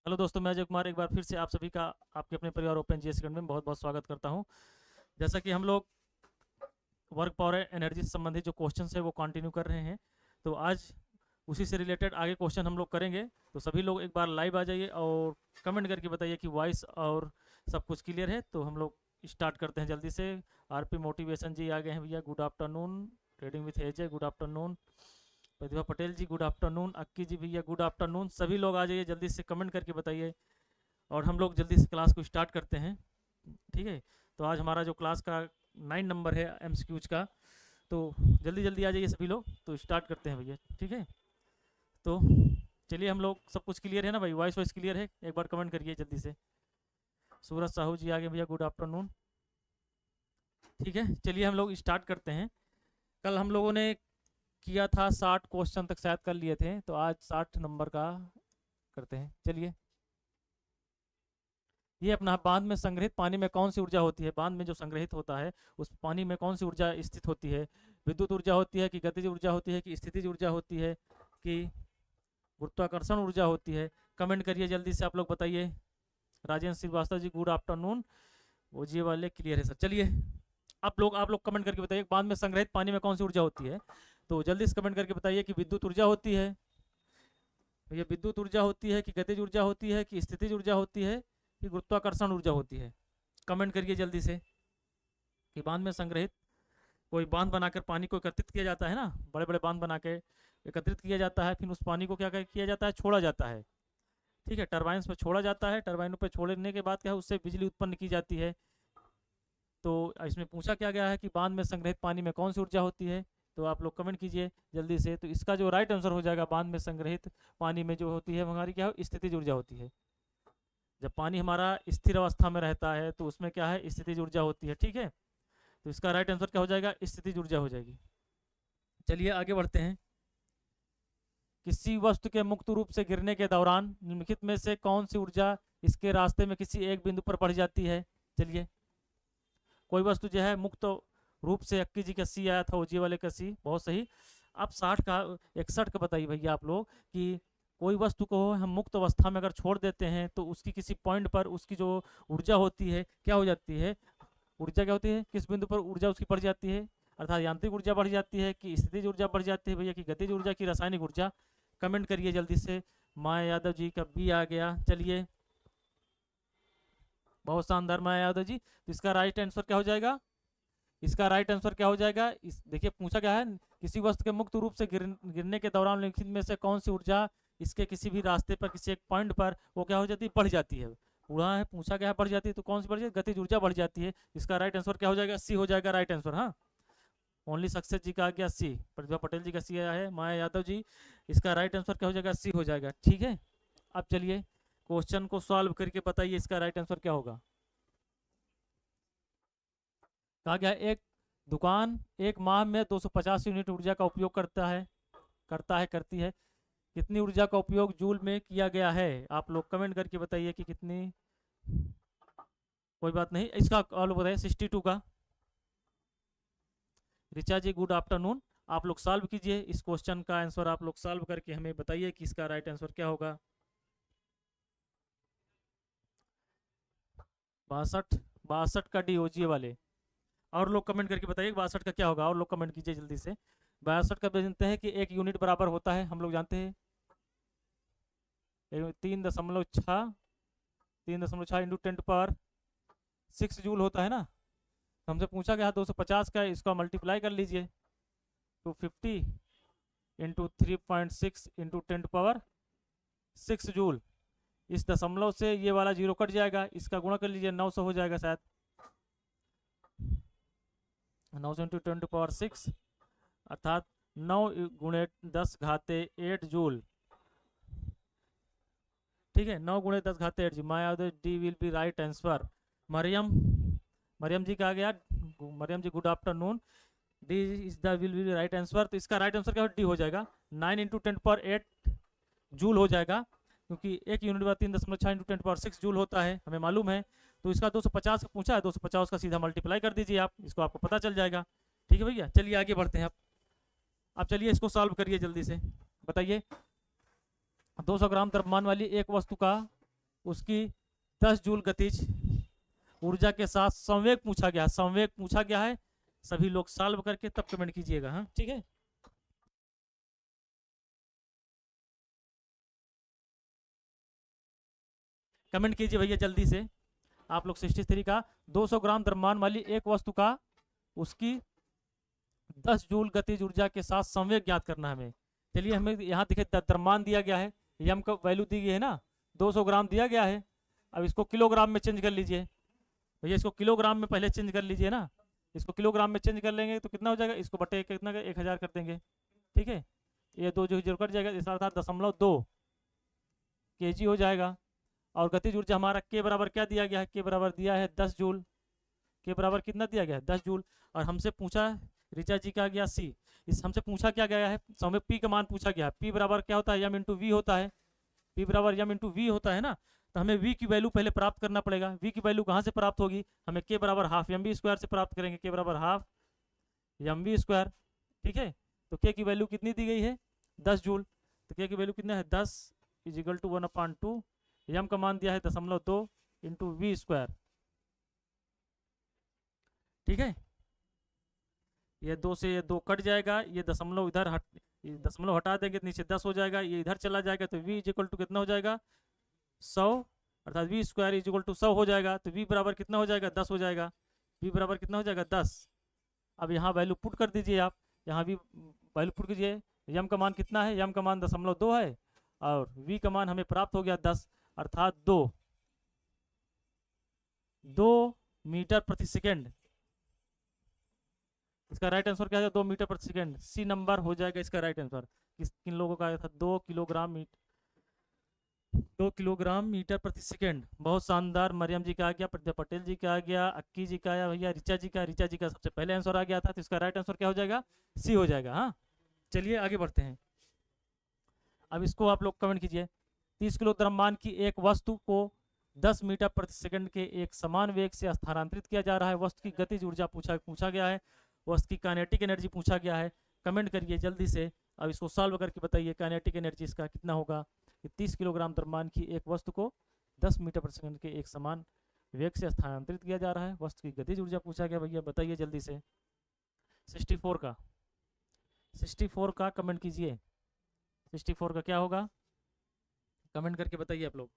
Hello दोस्तों, मैं अजय कुमार एक बार फिर से आप सभी का आपके अपने परिवार ओपन जीएस अकेडमी में बहुत बहुत स्वागत करता हूं। जैसा कि हम लोग वर्क पावर एनर्जी से संबंधित जो क्वेश्चंस है वो कंटिन्यू कर रहे हैं, तो आज उसी से रिलेटेड आगे क्वेश्चन हम लोग करेंगे। तो सभी लोग एक बार लाइव आ जाइए और कमेंट करके बताइए कि वॉइस और सब कुछ क्लियर है। तो हम लोग स्टार्ट करते हैं जल्दी से। आरपी मोटिवेशन जी आ गए हैं भैया, good afternoon. Trading with AJ, good afternoon. Pratibha Patel ji, good afternoon. Akki ji भैया, गुड आफ्टरनून। सभी लोग आ जाइए, जल्दी से कमेंट करके बताइए और हम लोग जल्दी से क्लास को स्टार्ट करते हैं। ठीक है, तो आज हमारा जो क्लास का 9 नंबर है एमसीक्यूज का, तो जल्दी जल्दी आ जाइए सभी लोग, तो स्टार्ट करते हैं भैया। ठीक है, तो चलिए, हम लोग सब कुछ क्लियर है ना भाई? वॉइस क्लियर है? एक बार कमेंट करिए जल्दी से। सूरज साहू जी आगे भैया, गुड आफ्टरनून। ठीक है, चलिए हम लोग स्टार्ट करते हैं। कल हम लोगों ने किया था 60 क्वेश्चन तक शायद कर लिए थे, तो आज 60 नंबर का करते हैं। चलिए, ये अपना बांध में संग्रहित पानी में कौन सी ऊर्जा होती है? बांध में जो संग्रहित होता है उस पानी में कौन सी ऊर्जा स्थित होती है? विद्युत ऊर्जा होती है कि गतिज ऊर्जा होती है कि स्थितिज ऊर्जा होती है कि गुरुत्वाकर्षण ऊर्जा होती है? कमेंट करिए जल्दी से, आप लोग बताइए। Rajendra Srivastava ji, good afternoon. वो जी वाले क्लियर है सर। चलिए, आप लोग कमेंट करके बताइए, बांध में संग्रहित पानी में कौन सी ऊर्जा होती है? तो जल्दी से कमेंट करके बताइए कि विद्युत ऊर्जा होती है भैया, विद्युत ऊर्जा होती है कि गतिज ऊर्जा होती है कि स्थितिज ऊर्जा होती है कि गुरुत्वाकर्षण ऊर्जा होती है? कमेंट करिए जल्दी से कि बांध में संग्रहित, कोई बांध बनाकर पानी को एकत्रित किया जाता है ना, बड़े बड़े बांध बना के एकत्रित किया जाता है, फिर उस पानी को क्या किया जाता है? छोड़ा जाता है। ठीक है, टरबाइन्स पे छोड़ा जाता है। टरबाइनों पे छोड़ने के बाद क्या है? उससे बिजली उत्पन्न की जाती है। तो इसमें पूछा क्या गया है कि बांध में संग्रहित पानी में कौन सी ऊर्जा होती है? तो आप लोग कमेंट कीजिए जल्दी से। तो इसका जो राइट आंसर हो जाएगा, बांध में संग्रहित पानी में जो होती है हमारी क्या है? स्थितिज ऊर्जा होती है। जब पानी हमारा स्थिर अवस्था में रहता है तो उसमें क्या है? स्थितिज ऊर्जा होती है। ठीक है, तो इसका राइट आंसर क्या हो जाएगा? स्थितिज ऊर्जा हो जाएगी। चलिए आगे बढ़ते हैं। किसी वस्तु के मुक्त रूप से गिरने के दौरान निम्नलिखित में से कौन सी ऊर्जा इसके रास्ते में किसी एक बिंदु पर बढ़ जाती है? चलिए, कोई वस्तु जो है मुक्त रूप से, अक्की जी का सी आया था, ओजी वाले का सी, बहुत सही। आप 60 का 61 का बताइए भैया आप लोग कि कोई वस्तु को हम मुक्त अवस्था में अगर छोड़ देते हैं तो उसकी किसी पॉइंट पर उसकी जो ऊर्जा होती है क्या हो जाती है? ऊर्जा क्या होती है? किस बिंदु पर ऊर्जा उसकी बढ़ जाती है? अर्थात यांत्रिक ऊर्जा बढ़ जाती है कि स्थितिज ऊर्जा बढ़ जाती है भैया, कि गतिज ऊर्जा की रासायनिक ऊर्जा? कमेंट करिए जल्दी से। माया यादव जी का बी आ गया। चलिए, बहुत शानदार माया यादव जी। तो इसका राइट आंसर क्या हो जाएगा? इसका राइट आंसर क्या हो जाएगा? इस देखिए पूछा क्या है, किसी वस्तु के मुक्त रूप से गिरने के दौरान निम्नलिखित में से कौन सी ऊर्जा इसके किसी भी रास्ते पर किसी एक पॉइंट पर वो क्या हो जाती है? बढ़ जाती है। पूरा है, पूछा क्या है? बढ़ जाती है, तो कौन सी बढ़ जाती है? गतिज ऊर्जा बढ़ जाती है। इसका राइट आंसर क्या हो जाएगा? सी हो जाएगा राइट आंसर। हाँ, ओनली सक्सेस जी का आ गया सी, प्रतिभा पटेल जी का सी आया है, माया यादव जी, इसका राइट आंसर क्या हो जाएगा? सी हो जाएगा। ठीक है, अब चलिए क्वेश्चन को सॉल्व करके बताइए इसका राइट आंसर क्या होगा। कहा गया एक दुकान एक माह में 250 यूनिट ऊर्जा का उपयोग करती है। कितनी ऊर्जा का उपयोग जूल में किया गया है? आप लोग कमेंट करके बताइए कि कितनी। कोई बात नहीं, इसका ऑल बताइए 62 का। रिचा जी, गुड आफ्टरनून। आप लोग सॉल्व कीजिए इस क्वेश्चन का आंसर, आप लोग सॉल्व करके हमें बताइए कि इसका राइट आंसर क्या होगा। 62, 62 का डी ओजीए वाले। और लोग कमेंट करके बताइए 62 का क्या होगा, और लोग कमेंट कीजिए जल्दी से। 62 का जानते हैं कि 1 यूनिट बराबर होता है, हम लोग जानते हैं 3.6, 3.6 इंटू 10⁻6 जूल होता है ना। तो हमसे पूछा गया 250 का, इसका मल्टीप्लाई कर लीजिए। 250 इंटू 3.6 इंटू 10⁻6 जूल। इस दशमलव से ये वाला जीरो कट जाएगा, इसका गुणा कर लीजिए, 900 हो जाएगा शायद। 900 इंटू 10⁻6 अर्थात 9 गुणे 10 घाते 8 जूल। ठीक है, 9 गुणे 10 घाते 8 joule. My D will be right answer. Mariam, Mariam ji कहा गया, Mariam ji good afternoon. D is the will be right answer. तो इसका राइट आंसर क्या डी हो जाएगा? 9 इंटू 10⁻8 जूल हो जाएगा, क्योंकि 1 यूनिट बाद 3.6 इंटू 10⁻6 जूल होता है, हमें मालूम है। तो इसका 250 का पूछा है, 250 का सीधा मल्टीप्लाई कर दीजिए आप, इसको आपको पता चल जाएगा। ठीक है भैया, चलिए आगे बढ़ते हैं। अब चलिए इसको सॉल्व करिए जल्दी से, बताइए। 200 ग्राम द्रव्यमान वाली एक वस्तु का उसकी 10 जूल गतिज ऊर्जा के साथ संवेग पूछा गया है, संवेग पूछा गया है। सभी लोग सॉल्व करके तब कमेंट कीजिएगा। हाँ ठीक है, कमेंट कीजिए भैया जल्दी से आप लोग। 63 का 200 ग्राम द्रव्यमान वाली एक वस्तु का उसकी 10 जूल गतिज ऊर्जा के साथ संवेग ज्ञात करना है हमें। चलिए हमें यहाँ दिखे द्रव्यमान दिया गया है, यम का वैल्यू दी गई है ना, 200 ग्राम दिया गया है। अब इसको किलोग्राम में चेंज कर लीजिए भैया, इसको किलोग्राम में पहले चेंज कर लीजिए ना। इसको किलोग्राम में चेंज कर लेंगे तो कितना हो जाएगा, इसको बटे कितना 1000 कर देंगे, ठीक है। ये दो जो कट जाएगा, इसका अर्थात 0.2 kg हो जाएगा। और गतिज ऊर्जा हमारा के बराबर क्या दिया गया है, के बराबर दिया है 10 जूल। के बराबर कितना दिया गया है, 10 जूल। और हमसे पूछा ऋचा जी का गया सी, इस हमसे पूछा क्या गया है, हमें पी का मान पूछा गया है। पी बराबर क्या होता है, यम इंटू वी होता है। पी बराबर यम इंटू वी होता है ना, तो हमें v की वैल्यू पहले प्राप्त करना पड़ेगा। v की वैल्यू कहाँ से प्राप्त होगी, हमें k बराबर हाफ एम वी स्क्वायर से प्राप्त करेंगे। k बराबर हाफ एम वी स्क्वायर, ठीक है। तो k की वैल्यू कितनी दी गई है, 10 जूल। तो k की वैल्यू कितना है, 10 इजिकल टू 1/2। यम का मान दिया है 0.2 इंटू वी स्क्वायर, ठीक है। ये 2 से ये 2 कट जाएगा, ये दशमलव इधर दशमलव हटा देंगे तो नीचे 10 हो जाएगा, ये इधर चला जाएगा तो v इजिकल टू कितना हो जाएगा 100, अर्थात वी स्क्वायर इजिकल टू 100 हो जाएगा। तो v बराबर कितना हो जाएगा, 10 हो जाएगा। v बराबर कितना हो जाएगा, 10। अब यहाँ वैल्यू पुट कर दीजिए आप, यहाँ v वैल्यू पुट कीजिए। यम का मान कितना है, यम का मान 0.2 है और v का मान हमें प्राप्त हो गया 10, अर्थात 2 मीटर प्रति सेकेंड। इसका राइट आंसर क्या है, 2 मीटर प्रति सेकेंड। सी नंबर हो जाएगा इसका राइट आंसर। किन लोगों का आया था, 2 किलोग्राम मीटर प्रति सेकेंड। बहुत शानदार। मरियम जी का आ गया, प्रज्ञा पटेल जी का आ गया, अक्की जी का आया भैया, ऋचा जी का सबसे पहले आंसर आ गया था। तो इसका राइट आंसर क्या हो जाएगा, सी हो जाएगा। हाँ चलिए आगे बढ़ते हैं। अब इसको आप लोग कमेंट कीजिए। 30 किलो द्रव्यमान की एक वस्तु को 10 मीटर प्रति सेकंड के एक समान वेग से स्थानांतरित किया जा रहा है। वस्तु की गतिज ऊर्जा पूछा गया है, वस्तु की काइनेटिक एनर्जी पूछा गया है। कमेंट करिए जल्दी से। अब इसको सॉल्व करके बताइए काइनेटिक एनर्जी इसका कितना होगा। 30 किलोग्राम द्रव्यमान की एक वस्तु को 10 मीटर प्रति सेकंड के एक समान वेग से स्थानांतरित किया जा रहा है। वस्तु की गतिज ऊर्जा पूछा गया भैया, बताइए जल्दी से। 64 का कमेंट कीजिए। 64 का क्या होगा, कमेंट करके बताइए आप लोग।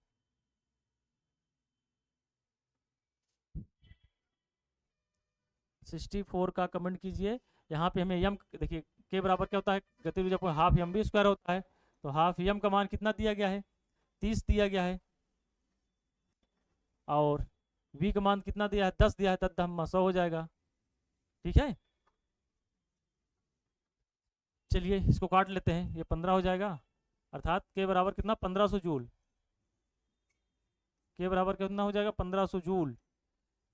सिक्सटी फोर का कमेंट कीजिए। यहाँ पे हमें यम देखिए के बराबर क्या होता है, गतिज ऊर्जा को हाफ एम वी स्क्वायर होता है। तो हाफ यम का मान कितना दिया गया है, 30 दिया गया है। और v का मान कितना दिया है, 10 दिया है, 10 100 हो जाएगा, ठीक है। चलिए इसको काट लेते हैं, ये 15 हो जाएगा। अर्थात के बराबर कितना, 1500 जूल। के बराबर कितना हो जाएगा, 1500 जूल।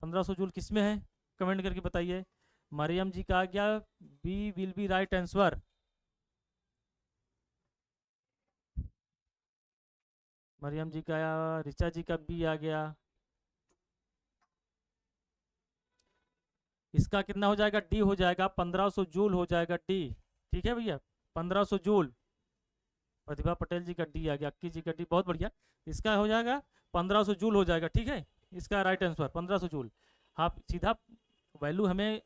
1500 जूल किस में है, कमेंट करके बताइए। मरियम जी का आ गया, B will be right answer. Mariam ji का आया, ऋचा जी का बी आ गया। इसका कितना हो जाएगा, डी हो जाएगा, 1500 जूल हो जाएगा डी, ठीक है भैया, 1500 जूल। प्रतिभा पटेल जी का डी आ गया, अक्की जी का डी, बहुत बढ़िया। इसका हो जाएगा 1500 जूल हो जाएगा, ठीक है। इसका राइट आंसर 1500 जूल। हाँ सीधा वैल्यू हमें,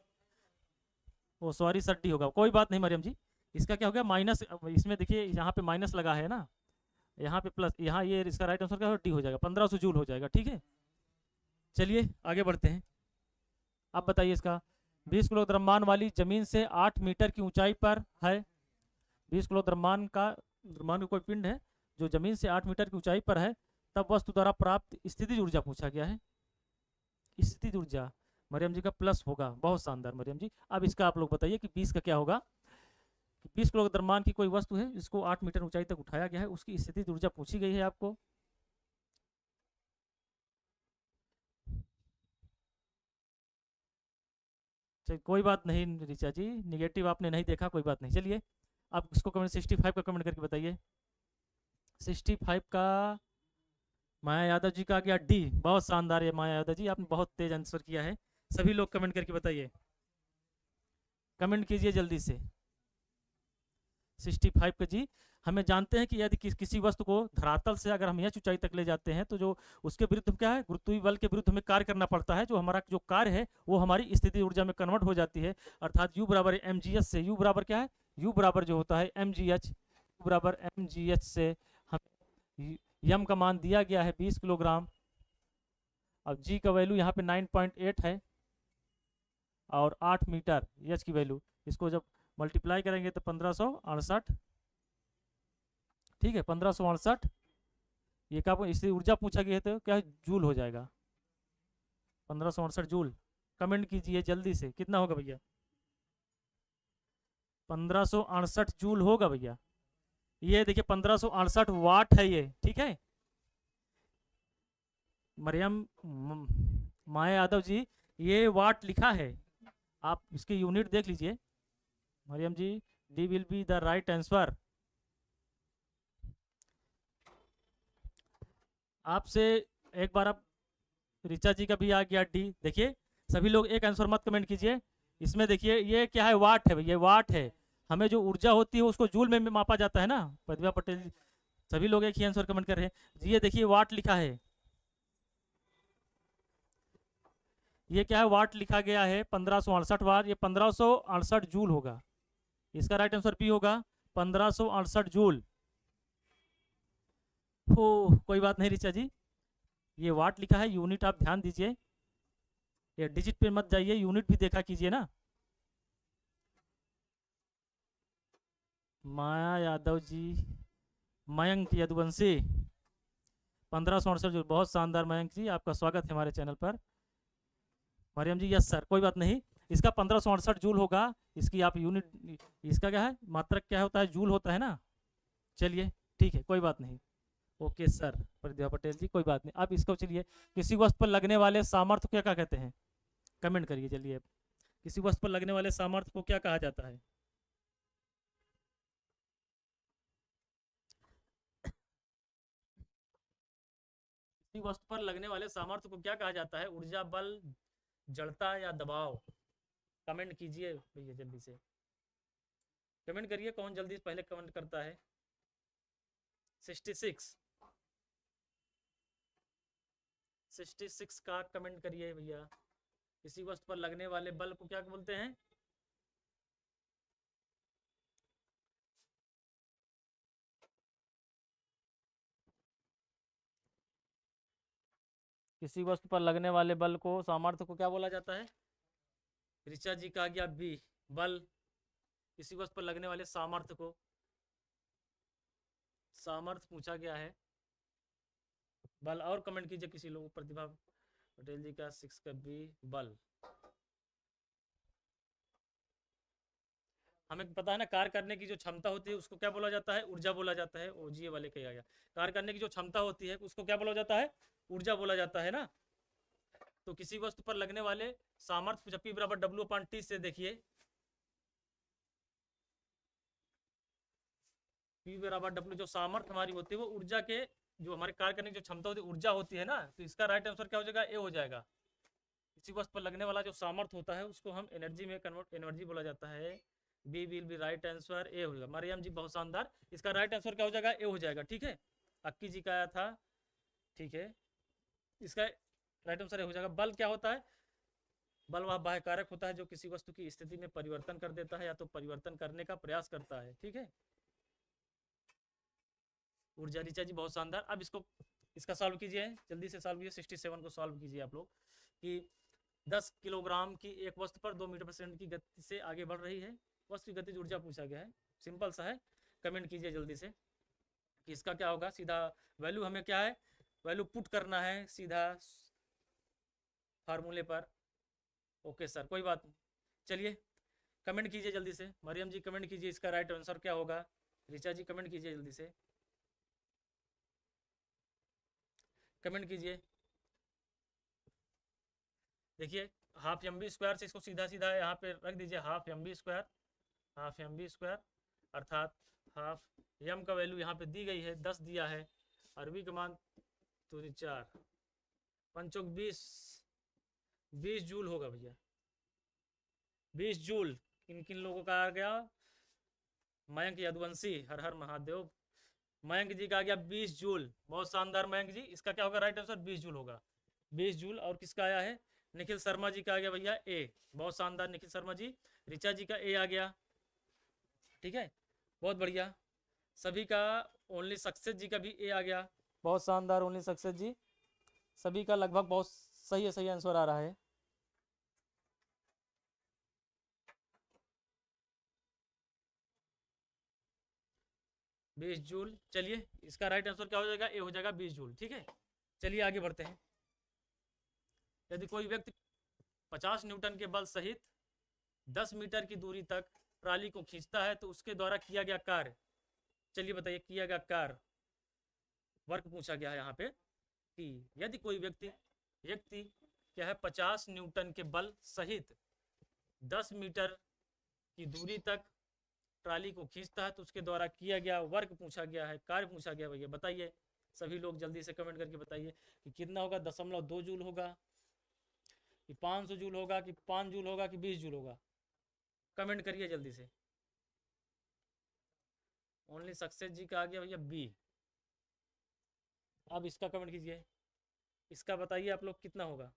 वो सॉरी सर डी होगा, कोई बात नहीं मरियम जी। इसका क्या हो गया माइनस, इसमें देखिए यहाँ पे माइनस लगा है ना, यहाँ पे प्लस, यहाँ ये इसका राइट आंसर क्या हो, डी हो जाएगा, 1500 जूल हो जाएगा, ठीक है। चलिए आगे बढ़ते हैं। अब बताइए इसका, 20 किलो द्रव्यमान वाली जमीन से 8 मीटर की ऊंचाई पर है। 20 किलो द्रव्यमान का कोई पिंड है जो जमीन से 8 मीटर की ऊंचाई पर है, तब वस्तु द्वारा प्राप्त स्थितिज ऊर्जा पूछा गया है। स्थितिज ऊर्जा मरियम जी का प्लस होगा, बहुत शानदार मरियम जी। अब इसका आप लोग बताइए कि 20 का क्या होगा। 20 किलो द्रव्यमान की कोई वस्तु है जिसको 8 मीटर ऊंचाई तक उठाया गया है, उसकी स्थितिज ऊर्जा पूछी गई है आपको। चलिए कोई बात नहीं ऋचा जी, निगेटिव आपने नहीं देखा, कोई बात नहीं। चलिए आप इसको कमेंट 65 का कमेंट करके बताइए। 65 का माया यादव जी का आ गया डी, बहुत शानदार है माया यादव जी, आपने बहुत तेज आंसर किया है। सभी लोग कमेंट करके बताइए, कमेंट कीजिए जल्दी से। 65 का जी, हमें जानते हैं कि यदि किसी वस्तु को धरातल से अगर हम यह ऊंचाई तक ले जाते हैं तो जो उसके विरुद्ध क्या है, गुरुत्वीय बल के विरुद्ध हमें कार्य करना पड़ता है। जो हमारा जो कार्य है वो हमारी स्थिति ऊर्जा में कन्वर्ट हो जाती है, अर्थात यू बराबर एम जी एच से, यू बराबर क्या है, यू बराबर जो होता है एम जी एच, यू बराबर एम जी एच से हमें यम का मान दिया गया है 20 किलोग्राम। अब जी का वैल्यू यहाँ पे 9.8 है और 8 मीटर एच की वैल्यू, इसको जब मल्टीप्लाई करेंगे तो 1568, ठीक है 1568। ये क्या इससे ऊर्जा पूछा गया है तो क्या जूल हो जाएगा, 1568 जूल। कमेंट कीजिए जल्दी से, कितना होगा भैया, 1568 जूल होगा भैया। ये देखिए 1568 वाट है ये, ठीक है। मरियम माया यादव जी, ये वाट लिखा है, आप इसकी यूनिट देख लीजिए। Mariam ji, D will be the right answer. आपसे एक बार आप, ऋचा जी का भी आ गया डी। देखिए सभी लोग एक आंसर मत कमेंट कीजिए, इसमें देखिए ये क्या है, वाट है भैया, वाट है। हमें जो ऊर्जा होती है उसको जूल में मापा जाता है ना। प्रतिभा पटेल जी, सभी लोग एक ही आंसर कमेंट कर रहे हैं जी। ये देखिए वाट लिखा है, ये क्या है, वाट लिखा गया है 1568 वाट, ये 1568 जूल होगा। इसका राइट आंसर बी होगा, 1568 जूल। हो कोई बात नहीं ऋचा जी, ये वाट लिखा है, यूनिट आप ध्यान दीजिए, ये डिजिट पे मत जाइए, यूनिट भी देखा कीजिए ना। माया यादव जी, मयंक यदुवंशी, 1568 जो, बहुत शानदार मयंक जी, आपका स्वागत है हमारे चैनल पर। मरियम जी यस सर, कोई बात नहीं, इसका 1568 जूल होगा। इसकी आप यूनिट, इसका क्या है, मात्रक क्या होता है, जूल होता है ना। चलिए ठीक है, कोई बात नहीं, ओके सर प्रतिभा पटेल जी, कोई बात नहीं। अब इसको चलिए, किसी वस्तु पर लगने वाले सामर्थ्य को क्या कहते हैं, कमेंट करिए चलिए। किसी वस्तु पर लगने वाले सामर्थ्य को क्या कहा जाता है। किसी वस्तु पर लगने वाले सामर्थ्य को क्या कहा जाता है, ऊर्जा, बल, जड़ता या दबाव। कमेंट कीजिए भैया जल्दी से, कमेंट करिए, कौन जल्दी पहले कमेंट करता है। 66 66 का कमेंट करिए भैया। किसी वस्तु पर लगने वाले बल को क्या बोलते हैं, किसी वस्तु पर लगने वाले बल को, सामर्थ्य को क्या बोला जाता है। ऋचा जी का गया बी, बल। किसी वस्तु पर लगने वाले सामर्थ्य को, सामर्थ्य पूछा गया है, बल। और कमेंट कीजिए किसी लोग, प्रतिभा पटेल जी का 6 का बी, बल। हमें पता है ना, कार्य करने की जो क्षमता होती है उसको क्या बोला जाता है, ऊर्जा बोला जाता है। ओ जी, ये वाले कहा गया, कार्य करने की जो क्षमता होती है उसको क्या बोला जाता है, ऊर्जा बोला जाता है ना। तो किसी वस्तु पर लगने वाले सामर्थ्य, जब P बराबर W/T से, देखिए P बराबर W, जो सामर्थ्य हमारी होती है वो ऊर्जा के, जो हमारे कार्य करने की जो क्षमता होती है, ऊर्जा होती है ना। तो इसका राइट आंसर क्या हो जाएगा, ए हो जाएगा। किसी वस्तु पर लगने वाला जो सामर्थ्य होता है उसको हम एनर्जी में कन्वर्ट, एनर्जी बोला जाता है। B will be right answer, A होगा। मरियम जी बहुत शानदार, इसका राइट आंसर क्या हो जाएगा, ए हो जाएगा, ठीक है। अक्की जी का आया था, ठीक है, इसका राइट आंसर ए हो जाएगा। बल क्या होता है, बल वह बाह्य कारक होता है जो किसी वस्तु की स्थिति में परिवर्तन कर देता है या तो परिवर्तन करने का प्रयास करता है, ठीक है। ऊर्जा, ऋचा जी बहुत शानदार। अब इसको, इसका सॉल्व कीजिए, जल्दी से सॉल्व कीजिए, 67 को सॉल्व कीजिए आप लोग। कि 10 किलोग्राम की एक वस्तु पर 2 मीटर प्रति सेकंड की गति से आगे बढ़ रही है, वस्तु की गतिज ऊर्जा पूछा गया है, सिंपल सा है। कमेंट कीजिए जल्दी से कि इसका क्या होगा। सीधा वैल्यू हमें क्या है, वैल्यू पुट करना है सीधा फार्मूले पर। ओके सर, कोई बात नहीं, चलिए कमेंट कीजिए जल्दी से। मरियम जी कमेंट कीजिए, इसका राइट आंसर क्या होगा। ऋचा जी कमेंट कीजिए जल्दी से, कमेंट कीजिए। देखिए हाफ एम बी स्क्वायर से इसको सीधा सीधा यहाँ पे रख दीजिए, half m v square, half m v square, अर्थात हाफ यम का वैल्यू यहाँ पे दी गई है 10 दिया है, अरबी का मान तो 4, 5 20 जूल होगा भैया, 20 जूल। किन किन लोगों का आ गया, मयंक यदुवंशी, हर हर महादेव। मयंक जी का आ गया 20 जूल, बहुत शानदार मयंक जी। इसका क्या होगा राइट आंसर? 20 जूल होगा, 20 जूल। और किसका आया है? निखिल शर्मा जी का आ गया भैया ए, बहुत शानदार निखिल शर्मा जी। ऋचा जी का ए आ गया, ठीक है, बहुत बढ़िया। सभी का, ओनली सक्सेस जी का भी ए आ गया, बहुत शानदार ओनली सक्सेस जी। सभी का लगभग बहुत सही है, सही आंसर आ रहा है। बीस जूल, चलिए इसका राइट आंसर क्या हो जाएगा? ए हो जाएगा 20 जूल, ठीक है। चलिए आगे बढ़ते हैं। यदि कोई व्यक्ति 50 न्यूटन के बल सहित 10 मीटर की दूरी तक ट्राली को खींचता है तो उसके द्वारा किया गया कार्य, चलिए बताइए, किया गया कार्य, वर्क पूछा गया है यहाँ पे कि यदि कोई व्यक्ति व्यक्ति क्या है 50 न्यूटन के बल सहित 10 मीटर की दूरी तक ट्राली को खींचता है तो उसके द्वारा किया गया वर्क पूछा गया है, कार्य पूछा गया। भैया बताइए, सभी लोग जल्दी से कमेंट करके बताइए कि कितना होगा? 0.2 जूल होगा, कि 500 जूल होगा, कि 5 जूल होगा, कि 20 जूल होगा? कमेंट करिए जल्दी से। ओनली सक्सेस जी का आ गया भैया बी। अब इसका कमेंट कीजिए, इसका बताइए आप लोग कितना होगा?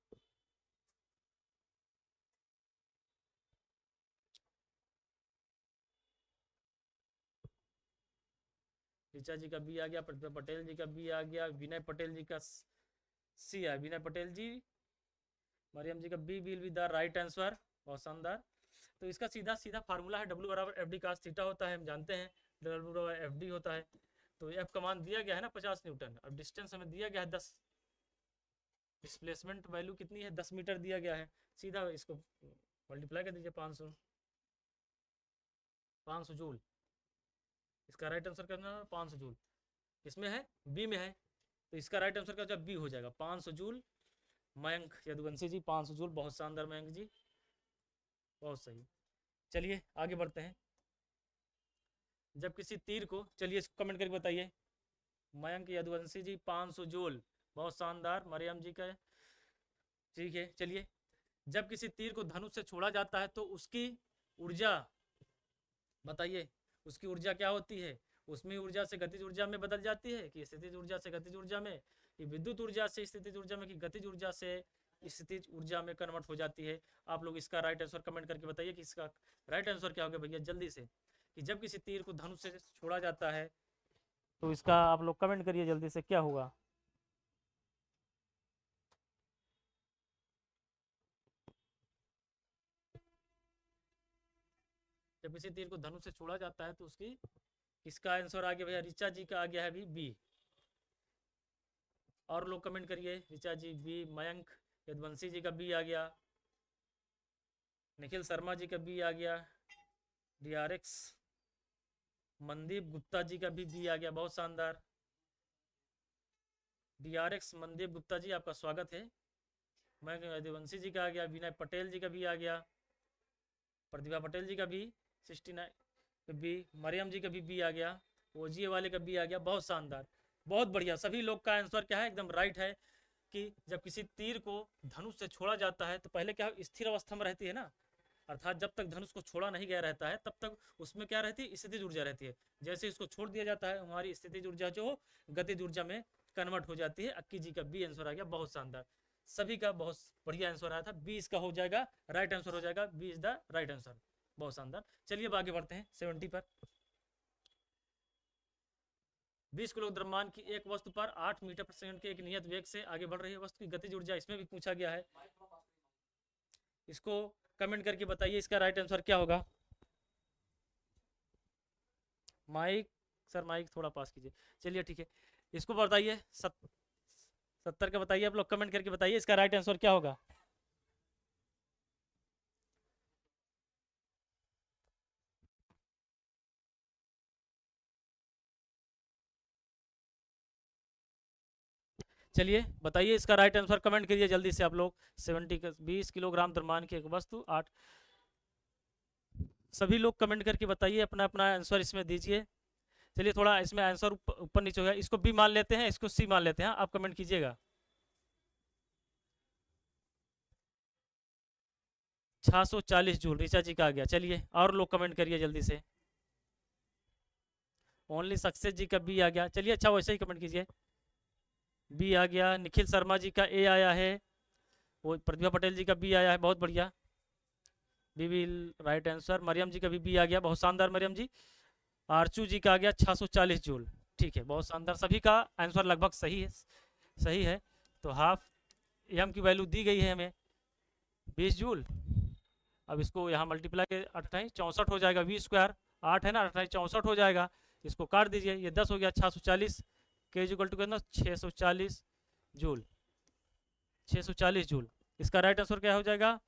ऋचा जी का बी आ गया, प्रतिभा पटेल जी का बी आ गया, विनय पटेल जी का सी है, विनय पटेल जी। मरियम जी का b will be the right answer, बहुत शानदार। तो इसका सीधा सीधा फार्मूला है, डब्ल्यू बराबर एफ डी कास थीटा होता है, हम जानते हैं डब्ल्यू बराबर एफ डी होता है। तो एफ का मान दिया गया है ना 50 न्यूटन, अब डिस्टेंस हमें दिया गया है 10, डिस्प्लेसमेंट वैल्यू कितनी है? 10 मीटर दिया गया है। सीधा इसको मल्टीप्लाई कर दीजिए, 500 जूल। इसका राइट आंसर करना 500 जूल, इसमें है बी में है, तो इसका राइट आंसर क्या बी हो जाएगा, 500 जूल। मयंक यदुवंशी जी 500 जूल, बहुत शानदार मयंक जी, बहुत सही। चलिए आगे बढ़ते हैं। जब किसी तीर को, चलिए कमेंट करके बताइए, मयंक यदुवंशी जी 500 जूल, बहुत शानदार। मरियम जी का ठीक है। चलिए, जब किसी तीर को धनुष से छोड़ा जाता है तो उसकी ऊर्जा बताइए, उसकी ऊर्जा क्या होती है? उसमें ऊर्जा से गतिज ऊर्जा में बदल जाती है, कि स्थितिज ऊर्जा से गतिज ऊर्जा में, कि विद्युत ऊर्जा से स्थितिज ऊर्जा में, कि गतिज ऊर्जा से स्थितिज ऊर्जा में कन्वर्ट हो जाती है? आप लोग इसका राइट आंसर कमेंट करके बताइए कि इसका राइट आंसर क्या होगा भैया, जल्दी से। कि जब किसी तीर को धनुष से छोड़ा जाता है तो इसका आप लोग कमेंट करिए जल्दी से, क्या होगा? जब किसी तीर को धनुष से छोड़ा जाता है तो उसकी, किसका आंसर आ गया भैया? ऋचा जी का आ गया है अभी बी। और लोग कमेंट करिए, ऋचा जी बी, मयंक यदवंशी जी का बी आ गया, निखिल शर्मा जी का बी आ गया, DRX मनदीप गुप्ता जी का भी बी आ गया, बहुत शानदार। DRX मनदीप गुप्ता जी आपका स्वागत है। मयंक यदुवंशी जी का आ गया, विनय पटेल जी का भी आ गया, प्रतिभा पटेल जी का भी 69 बी, मरियम जी का भी बी आ गया, ओजीए वाले का बी आ गया, बहुत शानदार, बहुत बढ़िया। सभी लोग का आंसर क्या है? एकदम राइट है। कि जब किसी तीर को धनुष से छोड़ा जाता है तो पहले क्या स्थिर अवस्था में रहती है ना, अर्थात जब तक धनुष को छोड़ा नहीं गया रहता है तब तक उसमें क्या रहती है? स्थितिज ऊर्जा रहती है। जैसे इसको छोड़ दिया जाता है, हमारी स्थितिज ऊर्जा जो गतिज ऊर्जा में कन्वर्ट हो जाती है। अक्की जी का बी आंसर आ गया, बहुत शानदार। सभी का बहुत बढ़िया आंसर आया था, बी इसका हो जाएगा राइट आंसर, हो जाएगा b is the right answer, बहुत शानदार। चलिए अब आगे बढ़ते हैं 70 पर। 20 किलो द्रव्यमान की एक वस्तु पर 8 मीटर प्रति सेकंड के एक नियत वेग से आगे बढ़ रही है वस्तु की गतिज ऊर्जा, इसमें भी पूछा गया है। इसको कमेंट करके बताइए, इसका राइट आंसर क्या होगा? माइक सर, माइक थोड़ा पास कीजिए। चलिए ठीक है, इसको बताइए 70 का बताइए, आप लोग कमेंट करके बताइए इसका राइट आंसर क्या होगा? चलिए बताइए इसका राइट आंसर, कमेंट करिए जल्दी से आप लोग। 20 किलोग्राम द्रव्यमान की एक वस्तु 8, सभी लोग कमेंट करके बताइए, अपना अपना आंसर इसमें दीजिए। चलिए थोड़ा इसमें आंसर ऊपर नीचे हो गया, इसको बी मान लेते हैं, इसको सी मान लेते हैं, आप कमेंट कीजिएगा। 640 जूल ऋचा जी का आ गया। चलिए और लोग कमेंट करिए जल्दी से। ओनली सक्सेस जी का बी आ गया। चलिए अच्छा वैसे ही कमेंट कीजिए, बी आ गया। निखिल शर्मा जी का ए आया है, वो प्रतिभा पटेल जी का बी आया है, बहुत बढ़िया, B will right answer. Mariam ji का भी आ गया, बहुत शानदार मरियम जी। आरचू जी का आ गया 640 जूल, ठीक है, बहुत शानदार, सभी का आंसर लगभग सही है, सही है। तो हाफ एम की वैल्यू दी गई है हमें 20 जूल। अब इसको यहाँ मल्टीप्लाई के 28 64 हो जाएगा, 20 स्क्वायर 8 है ना, 28 64 हो जाएगा, इसको काट दीजिए, ये 10 हो गया, 640 के इक्वल टू कितना 640 जूल, 640 जूल। इसका राइट आंसर क्या हो जाएगा,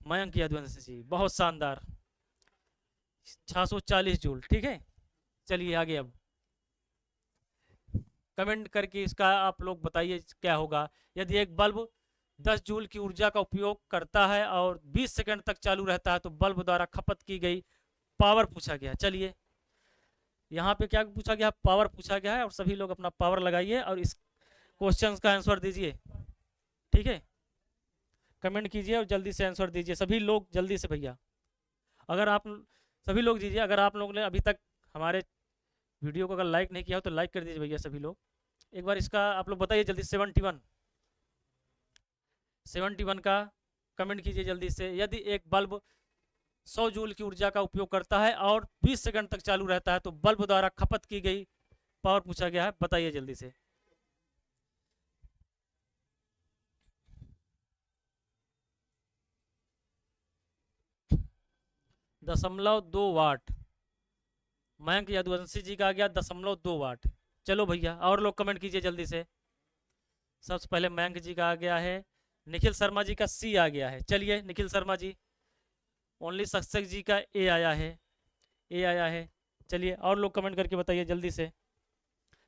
मयंक यदुवंशी जी, बहुत शानदार, 640 जूल, ठीक है। चलिए आगे, अब कमेंट करके इसका आप लोग बताइए क्या होगा। यदि एक बल्ब 10 जूल की ऊर्जा का उपयोग करता है और 20 सेकंड तक चालू रहता है तो बल्ब द्वारा खपत की गई पावर पूछा गया। चलिए यहाँ पे क्या पूछा गया, पावर पूछा गया है, और सभी लोग अपना पावर लगाइए और इस क्वेश्चन का आंसर दीजिए, ठीक है। कमेंट कीजिए और जल्दी से आंसर दीजिए सभी लोग, जल्दी से भैया। अगर आप सभी लोग दीजिए, अगर आप लोगों ने अभी तक हमारे वीडियो को अगर लाइक नहीं किया हो तो लाइक कर दीजिए भैया सभी लोग। एक बार इसका आप लोग बताइए जल्दी, 71 का कमेंट कीजिए जल्दी से। यदि एक बल्ब 100 जूल की ऊर्जा का उपयोग करता है और 20 सेकंड तक चालू रहता है तो बल्ब द्वारा खपत की गई पावर पूछा गया है, बताइए जल्दी से। .2 वाट, मयंक यदुवंशी जी का आ गया 0.2 वाट। चलो भैया और लोग कमेंट कीजिए जल्दी से। सबसे पहले मयंक जी का आ गया है, निखिल शर्मा जी का सी आ गया है। चलिए निखिल शर्मा जी, ओनली सक्सेस जी का ए आया है, ए आया है। चलिए और लोग कमेंट करके बताइए जल्दी से।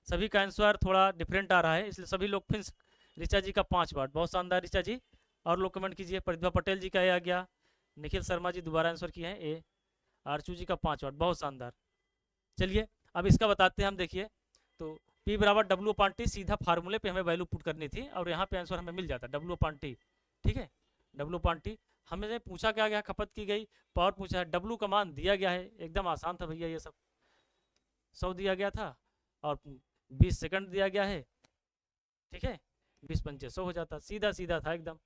सभी का आंसर थोड़ा डिफरेंट आ रहा है, इसलिए सभी लोग फिर, ऋचा जी का 5 वाट, बहुत शानदार ऋचा जी। और लोग कमेंट कीजिए। प्रतिभा पटेल जी का ए आ गया, निखिल शर्मा जी दोबारा आंसर किए हैं ए, आरचू जी का 5 वाट, बहुत शानदार। चलिए अब इसका बताते हैं हम, देखिए तो P बराबर W/T, सीधा फार्मूले पे हमें वैल्यू पुट करनी थी और यहाँ पे आंसर हमें मिल जाता W/T, ठीक है। W/T हमें पूछा क्या गया, खपत की गई पावर पूछा है, W का मान दिया गया है, एकदम आसान था भैया, ये सब 100 दिया गया था और 20 सेकंड दिया गया है, ठीक है, 20 पंचे 100 हो जाता, सीधा सीधा था एकदम,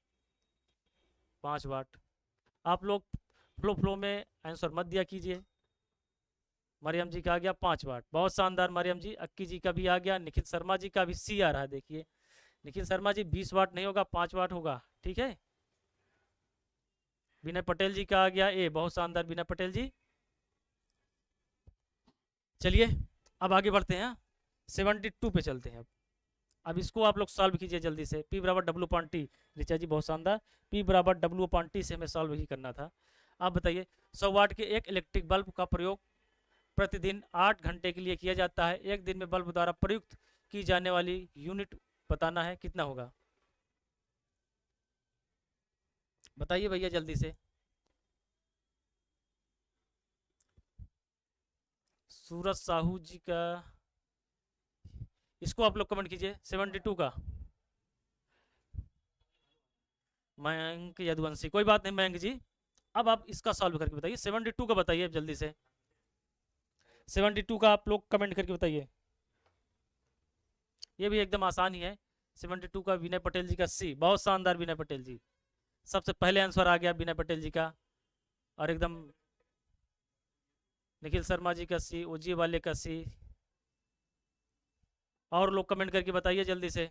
5 वाट। आप लोग फ्लो में आंसर मत दिया कीजिए। मरियम जी का आ गया 5 वाट, बहुत शानदार मरियम जी। अक्की जी का भी आ गया, निखिल शर्मा जी का भी सी आ रहा है, देखिए निखिल शर्मा जी 20 वाट नहीं होगा, 5 वाट होगा, ठीक है। विनय पटेल जी का आ गया ए, बहुत शानदार विनय पटेल जी। चलिए अब आगे बढ़ते हैं, 72 पे चलते हैं। अब इसको आप लोग सॉल्व कीजिए जल्दी से। P बराबर W/T, ऋचा जी बहुत शानदार, P बराबर W/T से हमें सॉल्व ही करना था। आप बताइए 100 वाट के एक इलेक्ट्रिक बल्ब का प्रयोग प्रतिदिन 8 घंटे के लिए किया जाता है, एक दिन में बल्ब द्वारा प्रयुक्त की जाने वाली यूनिट बताना है, कितना होगा, बताइए भैया जल्दी से। सूरज साहू जी का, इसको आप लोग कमेंट कीजिए 72 का। मयंक यदुवंशी, कोई बात नहीं मयंक जी, अब आप इसका सॉल्व करके बताइए, 72 का बताइए जल्दी से। 72 का आप लोग कमेंट करके बताइए, ये भी एकदम आसान ही है। 72 का विनय पटेल जी का सी, बहुत शानदार विनय पटेल जी, सबसे पहले आंसर आ गया विनय पटेल जी का, और एकदम निखिल शर्मा जी का सी, ओजी वाले का सी। और लोग कमेंट करके बताइए जल्दी से।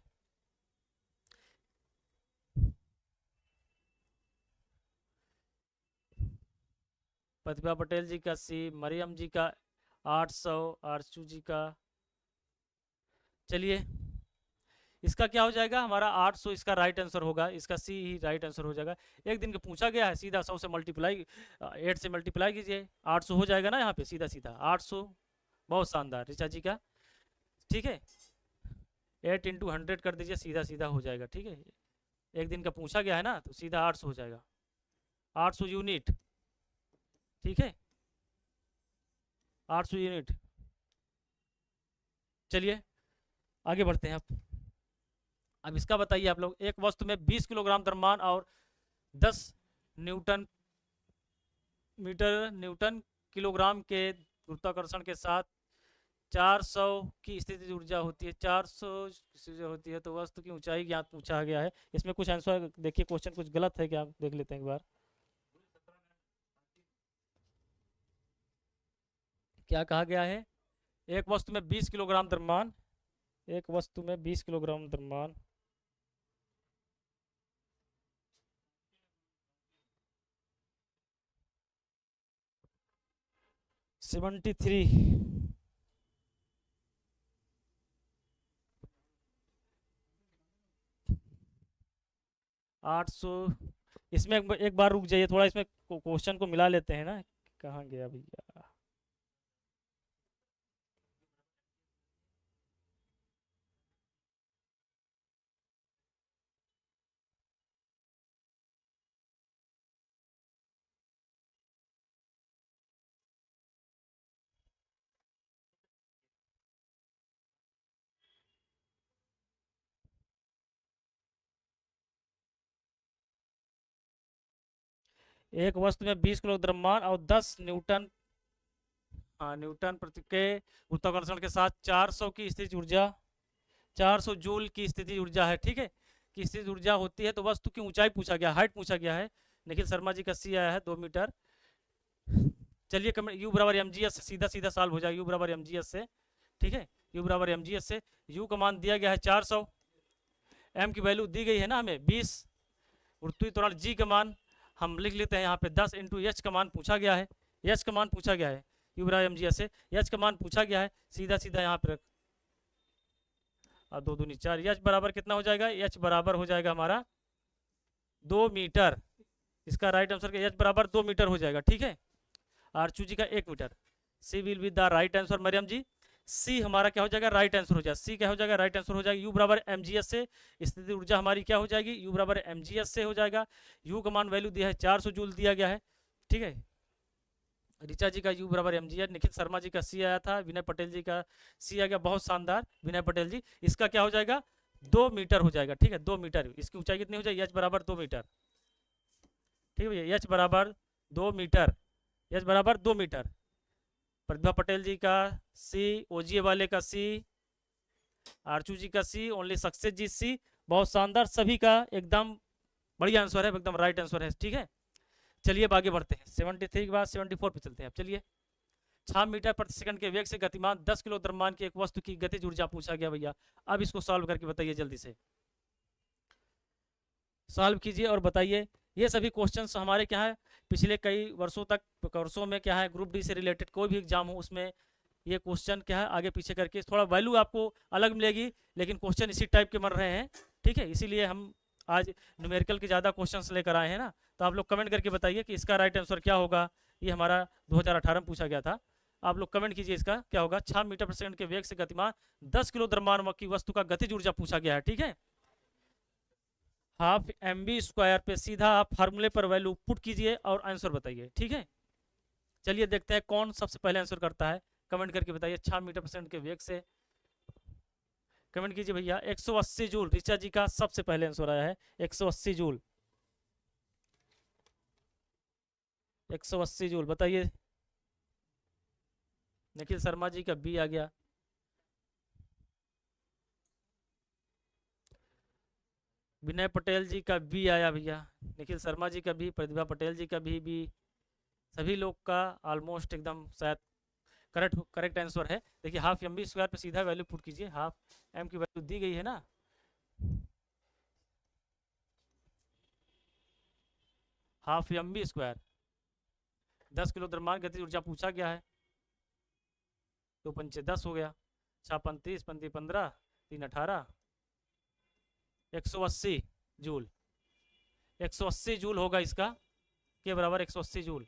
प्रतिभा पटेल जी का सी, मरियम जी का 800, आरचू जी का। चलिए इसका क्या हो जाएगा, हमारा 800 इसका राइट आंसर होगा, इसका सी ही राइट आंसर हो जाएगा। एक दिन का पूछा गया है, सीधा 100 से मल्टीप्लाई, 8 से मल्टीप्लाई कीजिए, 800 हो जाएगा ना यहाँ पे, सीधा सीधा 800, बहुत शानदार ऋचा जी का, ठीक है। 8 × 100 कर दीजिए, सीधा सीधा हो जाएगा, ठीक है। एक दिन का पूछा गया है ना तो सीधा 800 हो जाएगा, 800 यूनिट, ठीक है, 800 यूनिट। चलिए आगे बढ़ते हैं। अब इसका बताइए आप लोग, एक वस्तु में 20 किलोग्राम द्रव्यमान और 10 न्यूटन मीटर न्यूटन किलोग्राम के गुरुत्वाकर्षण के साथ 400 की स्थितिज ऊर्जा होती है, 400 स्थितिज होती है तो वस्तु की ऊंचाई ज्ञात पूछा गया है। इसमें कुछ आंसर देखिए, क्वेश्चन कुछ गलत है क्या, देख लेते हैं एक बार। क्या कहा गया है? एक वस्तु में 20 किलोग्राम द्रव्यमान, एक वस्तु में 20 किलोग्राम द्रव्यमान 73 800। इसमें एक बार रुक जाइए थोड़ा, इसमें क्वेश्चन को मिला लेते हैं ना। कहाँ गया भैया? एक वस्तु में 20 किलो द्रव्यमान और 10 न्यूटन, हाँ न्यूटन प्रति के गुरुत्वाकर्षण के साथ 400 की स्थितिज ऊर्जा, 400 जूल की स्थितिज ऊर्जा है, ठीक है, की स्थितिज ऊर्जा होती है। तो वस्तु की ऊंचाई पूछा गया, हाइट पूछा गया है। निखिल शर्मा जी का सी आया है 2 मीटर। चलिए यू बराबर एम जी एस, सीधा सीधा सॉल्व हो जाएगा यू बराबर एम जी एस से, ठीक है। यू बराबर एम जी एस से यू का मान दिया गया है 400, एम की वैल्यू दी गई है ना हमें 20, ऊर्ध्वाधर त्वरण जी का मान हम लिख लेते हैं यहाँ पे 10 इंटू एच का मान पूछा गया है, एच का मान पूछा गया है यू बराबर एम जी एस से, एच का मान पूछा गया है, सीधा सीधा यहाँ पे रख, और 2 दूनी 4, एच बराबर कितना हो जाएगा? एच बराबर हो जाएगा हमारा 2 मीटर। इसका राइट आंसर का एच बराबर 2 मीटर हो जाएगा, ठीक है। आरचू जी का 1 metre. C will be the right answer Mariam ji. C हमारा क्या हो जाएगा? राइट आंसर हो जाएगा। सी क्या हो जाएगा? राइट आंसर हो जाएगा। यू बराबर एम जी एस से स्थिति ऊर्जा हमारी क्या हो जाएगी? यू बराबर एम जी एस से हो जाएगा। यू का मान वैल्यू दिया है 400 जूल दिया गया है, ठीक है। ऋचा जी का यू बराबर M G S, Nikhil Sharma ji का सी आया था, विनय पटेल जी का सी आ गया, बहुत शानदार विनय पटेल जी। इसका क्या हो जाएगा? 2 मीटर हो जाएगा, ठीक है, 2 मीटर। इसकी ऊंचाई कितनी हो जाएगी? एच बराबर 2 मीटर, ठीक है भैया, एच बराबर 2 मीटर, एच बराबर 2 मीटर। प्रतिभा पटेल जी का सी, ओजीए वाले का सी, आरचू जी का सी, ओनली सक्सेस जी सी, बहुत शानदार, सभी का एकदम बढ़िया आंसर है, एकदम राइट आंसर है, ठीक है। चलिए अब आगे बढ़ते हैं, 73 के बाद 74 पे चलते हैं। अब चलिए, 6 मीटर प्रति सेकंड के वेग से गतिमान 10 किलो द्रव्यमान की एक वस्तु की गतिज ऊर्जा पूछा गया भैया। अब इसको सॉल्व करके बताइए, जल्दी से सॉल्व कीजिए और बताइए। ये सभी क्वेश्चंस हमारे क्या है, पिछले कई वर्षों में क्या है, ग्रुप डी से रिलेटेड कोई भी एग्जाम हो उसमें ये क्वेश्चन क्या है आगे पीछे करके थोड़ा वैल्यू आपको अलग मिलेगी, लेकिन क्वेश्चन इसी टाइप के बन रहे हैं, ठीक है। इसीलिए हम आज न्यूमेरिकल के ज़्यादा क्वेश्चंस लेकर आए हैं ना। तो आप लोग कमेंट करके बताइए कि इसका राइट आंसर क्या होगा। ये हमारा 2018 में पूछा गया था। आप लोग कमेंट कीजिए इसका क्या होगा। 6 मीटर प्रति सेकंड के वेग से गतिमान 10 किलो द्रव्यमान की वस्तु का गतिज ऊर्जा पूछा गया है, ठीक है। हाफ एम बी स्क्वायर पे सीधा आप फार्मूले पर वैल्यू पुट कीजिए और आंसर बताइए, ठीक है। चलिए देखते हैं कौन सबसे पहले आंसर करता है, कमेंट करके बताइए। 6 मीटर प्रति सेकंड के वेग से कमेंट कीजिए भैया। 180 जूल ऋचा जी का सबसे पहले आंसर आया है, 180 जूल, 180 जूल बताइए। निखिल शर्मा जी का बी आ गया, विनय पटेल जी का बी आया भैया, निखिल शर्मा जी का भी, प्रतिभा पटेल जी का भी बी, सभी लोग का ऑलमोस्ट एकदम शायद करेक्ट आंसर है। देखिए हाफ एम बी स्क्वायर पे सीधा वैल्यू पुट कीजिए, हाफ एम की वैल्यू दी गई है ना, half m v square 10 kilo द्रव्यमान गतिज ऊर्जा पूछा गया है। 2 पंचे 10 हो गया, 6 35 पंती 15 3 18, 180 जूल, 180 जूल होगा इसका, के बराबर 180 जूल,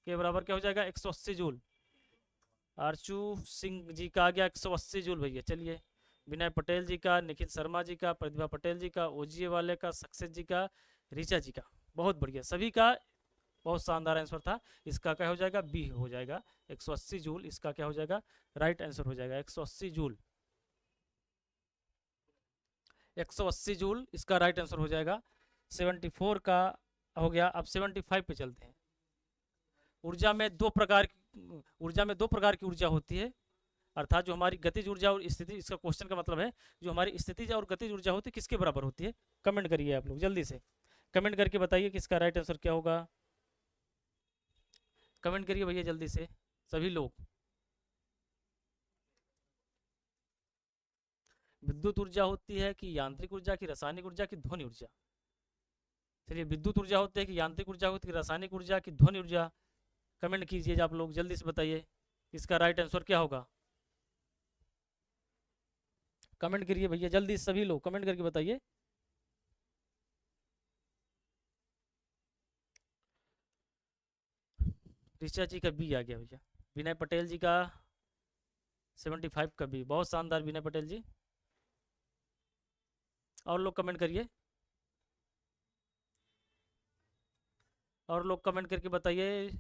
के बराबर क्या हो जाएगा? 180 जूल। आरचू सिंह जी का आ गया 180 जूल भैया। चलिए विनय पटेल जी का, निखिल शर्मा जी का, प्रतिभा पटेल जी का, ओजीए वाले का, सक्सेस जी का, ऋचा जी का, बहुत बढ़िया, सभी का बहुत शानदार आंसर था। इसका क्या हो जाएगा? बी हो जाएगा, 180 जूल इसका क्या हो जाएगा? राइट आंसर हो जाएगा, 180 जूल, 180 जूल इसका राइट आंसर हो जाएगा। 74 का हो गया। अब 75 पे चलते हैं। ऊर्जा में दो प्रकार की ऊर्जा होती है। अर्थात जो हमारी गतिज ऊर्जा और स्थिति, इसका क्वेश्चन का मतलब है जो हमारी स्थितिज और गतिज ऊर्जा होती है किसके बराबर होती है। कमेंट करिए आप लोग जल्दी से, कमेंट करके बताइए कि इसका राइट आंसर क्या होगा। कमेंट करिए भैया जल्दी से सभी लोग। विद्युत ऊर्जा होती है कि यांत्रिक ऊर्जा की रासायनिक ऊर्जा की ध्वनि ऊर्जा। चलिए, विद्युत ऊर्जा होती है कि यांत्रिक ऊर्जा होती है, रासायनिक ऊर्जा की ध्वनि ऊर्जा। कमेंट कीजिए आप लोग जल्दी से बताइए इसका राइट आंसर क्या होगा। कमेंट करिए भैया जल्दी, सभी लोग कमेंट करके बताइए। ऋचा जी का बी आ गया भैया। विनय पटेल जी का 75 का बी, बहुत शानदार विनय पटेल जी। और लोग कमेंट करिए, और लोग कमेंट करके बताइए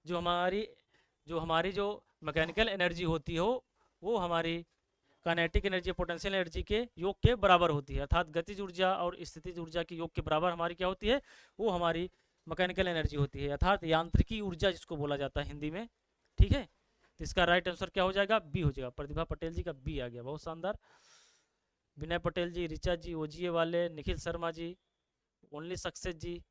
जो हमारी जो मैकेनिकल एनर्जी होती हो वो हमारी काइनेटिक एनर्जी, पोटेंशियल एनर्जी के योग के बराबर होती है। अर्थात गतिज ऊर्जा और स्थितिज ऊर्जा के योग के बराबर हमारी क्या होती है, वो हमारी मैकेनिकल एनर्जी होती है, अर्थात यांत्रिकी ऊर्जा जिसको बोला जाता है हिंदी में। ठीक है, तो इसका राइट आंसर क्या हो जाएगा, बी हो जाएगा। प्रतिभा पटेल जी का बी आ गया, बहुत शानदार। विनय पटेल जी, ऋचा जी, ओजीए वाले, निखिल शर्मा जी, ओनली सक्सेस जी,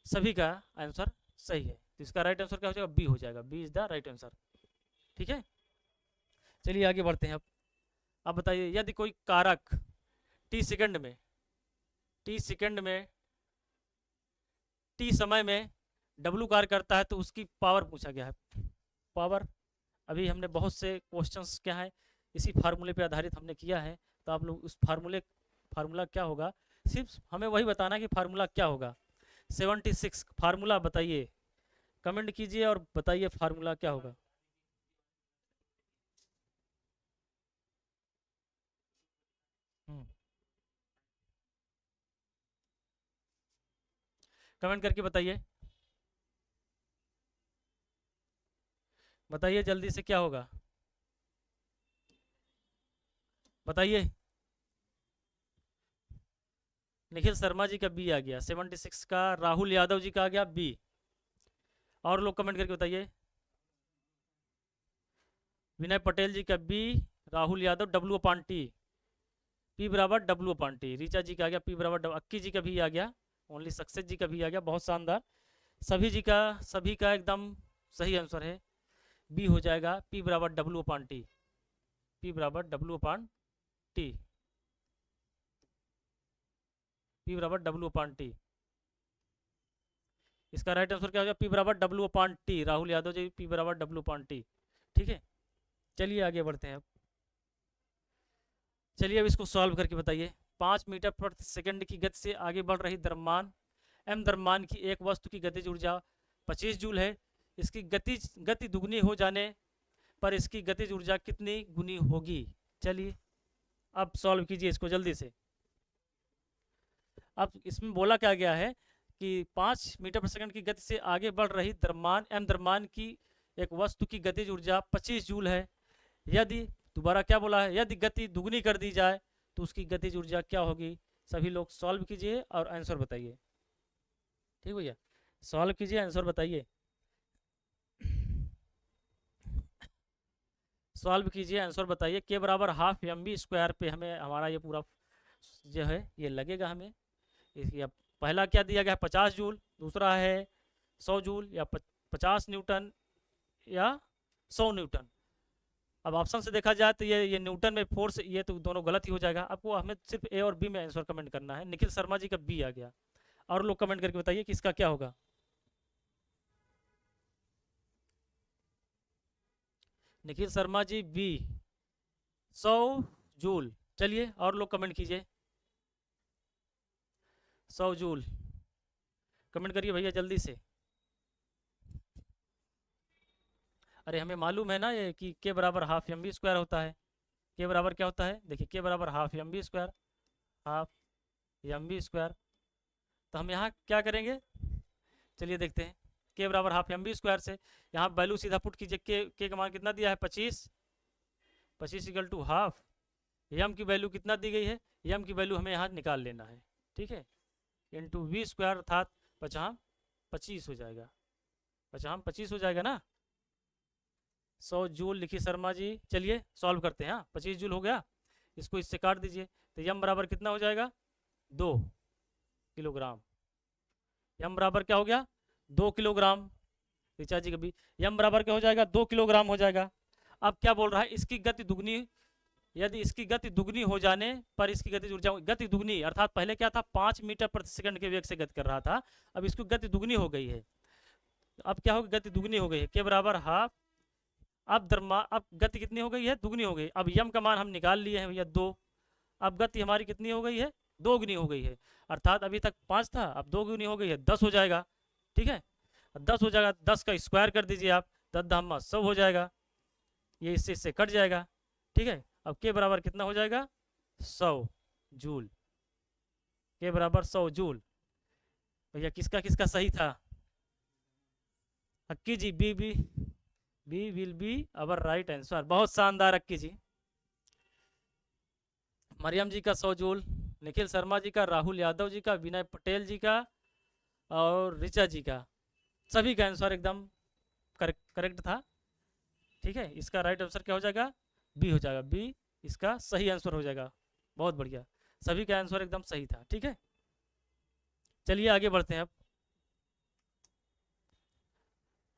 सभी का आंसर सही है। तो इसका राइट आंसर क्या हो जाएगा, बी हो जाएगा। B is the right answer. ठीक है, चलिए आगे बढ़ते हैं। अब बताइए, यदि कोई कारक टी सेकंड में टी समय में डब्लू कार्य करता है तो उसकी पावर पूछा गया है। पावर अभी हमने बहुत से क्वेश्चंस क्या है इसी फार्मूले पे आधारित हमने किया है, तो आप लोग उस फार्मूला क्या होगा सिर्फ हमें वही बताना कि फार्मूला क्या होगा। 76 फार्मूला बताइए, कमेंट कीजिए और बताइए फार्मूला क्या होगा। कमेंट करके बताइए, बताइए जल्दी से क्या होगा, बताइए। निखिल शर्मा जी का बी आ गया, 76 का राहुल यादव जी का आ गया बी। और लोग कमेंट करके बताइए। विनय पटेल जी का B, Rahul Yadav W upon T, P बराबर डब्ल्यू अपान टी। रीचा जी का आ गया पी बराबर, अक्की जी का भी आ गया, ओनली सक्सेस जी का भी आ गया, बहुत शानदार। सभी का एकदम सही आंसर है, बी हो जाएगा, पी बराबर डब्ल्यू अपान टी, पी बराबर डब्ल्यू अपान टी, पी बराबर डब्ल्यू अपान टी। इसका राइट आंसर क्या हो जाएगा, पी बराबर W upon T. Rahul Yadav ji P बराबर डब्ल्यू अपान टी। ठीक है, चलिए आगे बढ़ते हैं अब। चलिए अब इसको सॉल्व करके बताइए। 5 मीटर प्रति सेकंड की गति से आगे बढ़ रही द्रव्यमान एम द्रव्यमान की एक वस्तु की गतिज ऊर्जा 25 जूल है। इसकी गति दुगनी हो जाने पर इसकी गतिज ऊर्जा कितनी गुनी होगी। चलिए अब सॉल्व कीजिए इसको जल्दी से। अब इसमें बोला क्या गया है कि 5 मीटर प्रति सेकंड की गति से आगे बढ़ रही द्रव्यमान एम द्रव्यमान की एक वस्तु की गतिज ऊर्जा 25 जूल है। यदि दोबारा क्या बोला है, यदि गति दुगनी कर दी जाए तो उसकी गतिज ऊर्जा क्या होगी। सभी लोग सॉल्व कीजिए और आंसर बताइए। ठीक भैया, सॉल्व कीजिए, आंसर बताइए। सॉल्व कीजिए, आंसर बताइए। के बराबर हाफ एम बी स्क्वायर पे हमें हमारा ये पूरा जो है ये लगेगा हमें। इसकी अब पहला क्या दिया गया है 50 जूल, दूसरा है 100 जूल या 50 न्यूटन या 100 न्यूटन। अब ऑप्शन से देखा जाए तो ये न्यूटन में फोर्स, ये तो दोनों गलत ही हो जाएगा। आपको हमें सिर्फ ए और बी में आंसर कमेंट करना है। निखिल शर्मा जी का बी आ गया, और लोग कमेंट करके बताइए कि इसका क्या होगा। Nikhil Sharma ji b, 100 joule. चलिए और लोग कमेंट कीजिए, 100 जूल कमेंट करिए भैया जल्दी से। अरे हमें मालूम है ना ये कि के बराबर हाफ एम बी स्क्वायर होता है। के बराबर क्या होता है, देखिए के बराबर half m v square, half m v square. तो हम यहाँ क्या करेंगे, चलिए देखते हैं। के बराबर हाफ एम बी स्क्वायर से यहाँ वैल्यू सीधा पुट कीजिए। के का मान कितना दिया है 25, 25 इक्वल टू हाफ एम की वैल्यू कितना दी गई है, एम की वैल्यू हमें यहाँ निकाल लेना है। ठीक है, इंटू वी स्क्वायर अर्थात 50 25 हो जाएगा, 50 25 हो जाएगा ना। 100 जूल लिखी शर्मा जी। चलिए सॉल्व करते हैं। हाँ 25 जूल हो गया, इसको इससे काट दीजिए तो यम बराबर कितना हो जाएगा 2 किलोग्राम। यम बराबर क्या हो गया 2 किलोग्राम। ऋचा जी कभी यम बराबर क्या हो जाएगा 2 किलोग्राम हो जाएगा। अब क्या बोल रहा है इसकी गति दुगनी, यदि इसकी गति दुगनी हो जाने पर इसकी गति ऊर्जा, गति दुगनी अर्थात पहले क्या था 5 मीटर प्रति सेकंड के वेग से गति कर रहा था, अब इसकी गति दुगनी हो गई है। अब क्या होगी गति दुगनी हो गई है के बराबर हाफ। अब गति कितनी हो गई है दुगनी हो गई। अब यम का मान हम निकाल लिए हैं भैया 2। अब गति हमारी कितनी हो गई है दोगुनी हो गई है, अर्थात अभी तक 5 था अब दोगुनी हो गई है 10 हो जाएगा। ठीक है 10 हो जाएगा, 10 का स्क्वायर कर दीजिए आप, 10 धामा 100 हो जाएगा, ये इससे कट जाएगा। ठीक है अब के बराबर कितना हो जाएगा 100 जूल। के बराबर 100 जूल। भैया किसका किसका सही था? Akki ji B will be our right answer. बहुत शानदार अक्की जी। मरियम जी का 100 जूल, निखिल शर्मा जी का, राहुल यादव जी का, विनय पटेल जी का और ऋचा जी का, सभी का आंसर एकदम करेक्ट था। ठीक है इसका राइट आंसर क्या हो जाएगा बी हो जाएगा, बी इसका सही आंसर हो जाएगा। बहुत बढ़िया, सभी का आंसर एकदम सही था। ठीक है चलिए आगे बढ़ते हैं।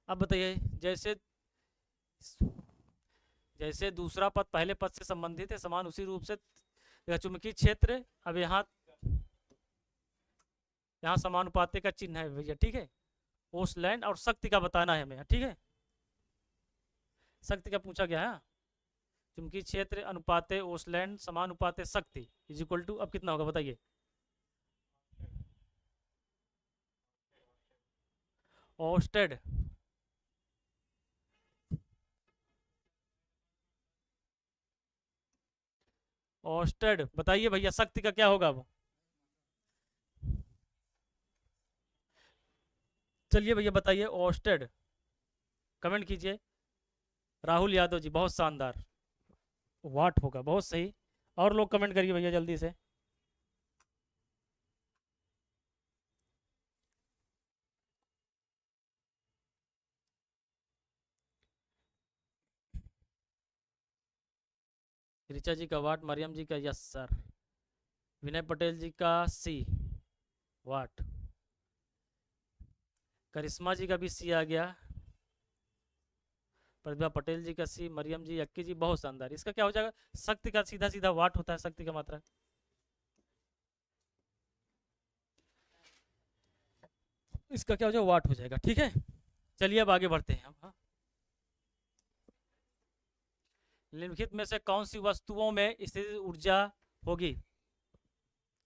अब बताइए जैसे जैसे दूसरा पद पहले पद से संबंधित है समान उसी रूप से चुंबकीय क्षेत्र, अब यहाँ समानुपाती का चिन्ह है भैया। ठीक है ओसलैंड और शक्ति का बताना है हमें। ठीक है शक्ति का पूछा गया है, चुंबकीय क्षेत्र अनुपाते ओसलैंड समानुपाते शक्ति इज इक्वल टू, अब कितना होगा बताइए। ओस्टेड ओस्टेड बताइए भैया शक्ति का क्या होगा वो। चलिए भैया बताइए ओस्टेड, कमेंट कीजिए। राहुल यादव जी बहुत शानदार, वाट होगा बहुत सही। और लोग कमेंट करिए भैया जल्दी से। ऋचा जी का वाट, मरियम जी का यस सर, विनय पटेल जी का सी वाट, करिश्मा जी का भी सी आ गया, प्रतिभा पटेल जी का सी, मरियम जी अक्की जी बहुत शानदार। इसका क्या हो जाएगा शक्ति का सीधा सीधा वाट होता है शक्ति का मात्रा। इसका क्या हो जाएगा वाट हो जाएगा। ठीक है चलिए अब आगे बढ़ते हैं हम। हाँ निम्नलिखित में से कौन सी वस्तुओं में स्थितिज ऊर्जा होगी,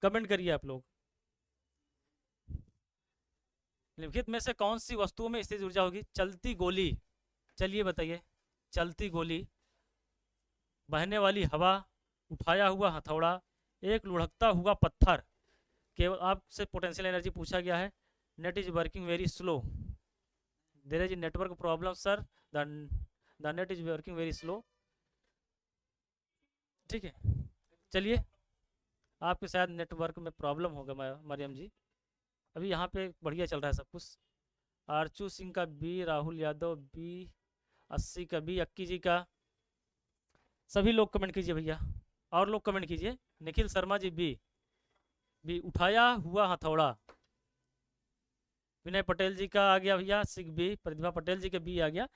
कमेंट करिए आप लोग। निम्नलिखित में से कौन सी वस्तुओं में स्थितिज ऊर्जा होगी, चलती गोली, चलिए बताइए। चलती गोली, बहने वाली हवा, उठाया हुआ हथौड़ा, एक लुढ़कता हुआ पत्थर। केवल आपसे पोटेंशियल एनर्जी पूछा गया है। Net is working very slow, there is network problem sir, the net is working very slow. ठीक है चलिए आपके शायद नेटवर्क में प्रॉब्लम होगा मरियम जी, अभी यहाँ पे बढ़िया चल रहा है सब कुछ। आरचू सिंह का बी, राहुल यादव बी, 80 का बी, अक्की जी का, सभी लोग कमेंट कीजिए भैया। और लोग कमेंट कीजिए। निखिल शर्मा जी बी, बी उठाया हुआ हथौड़ा, विनय पटेल जी का आ गया भैया सिख बी, प्रतिभा पटेल जी का बी आ गया।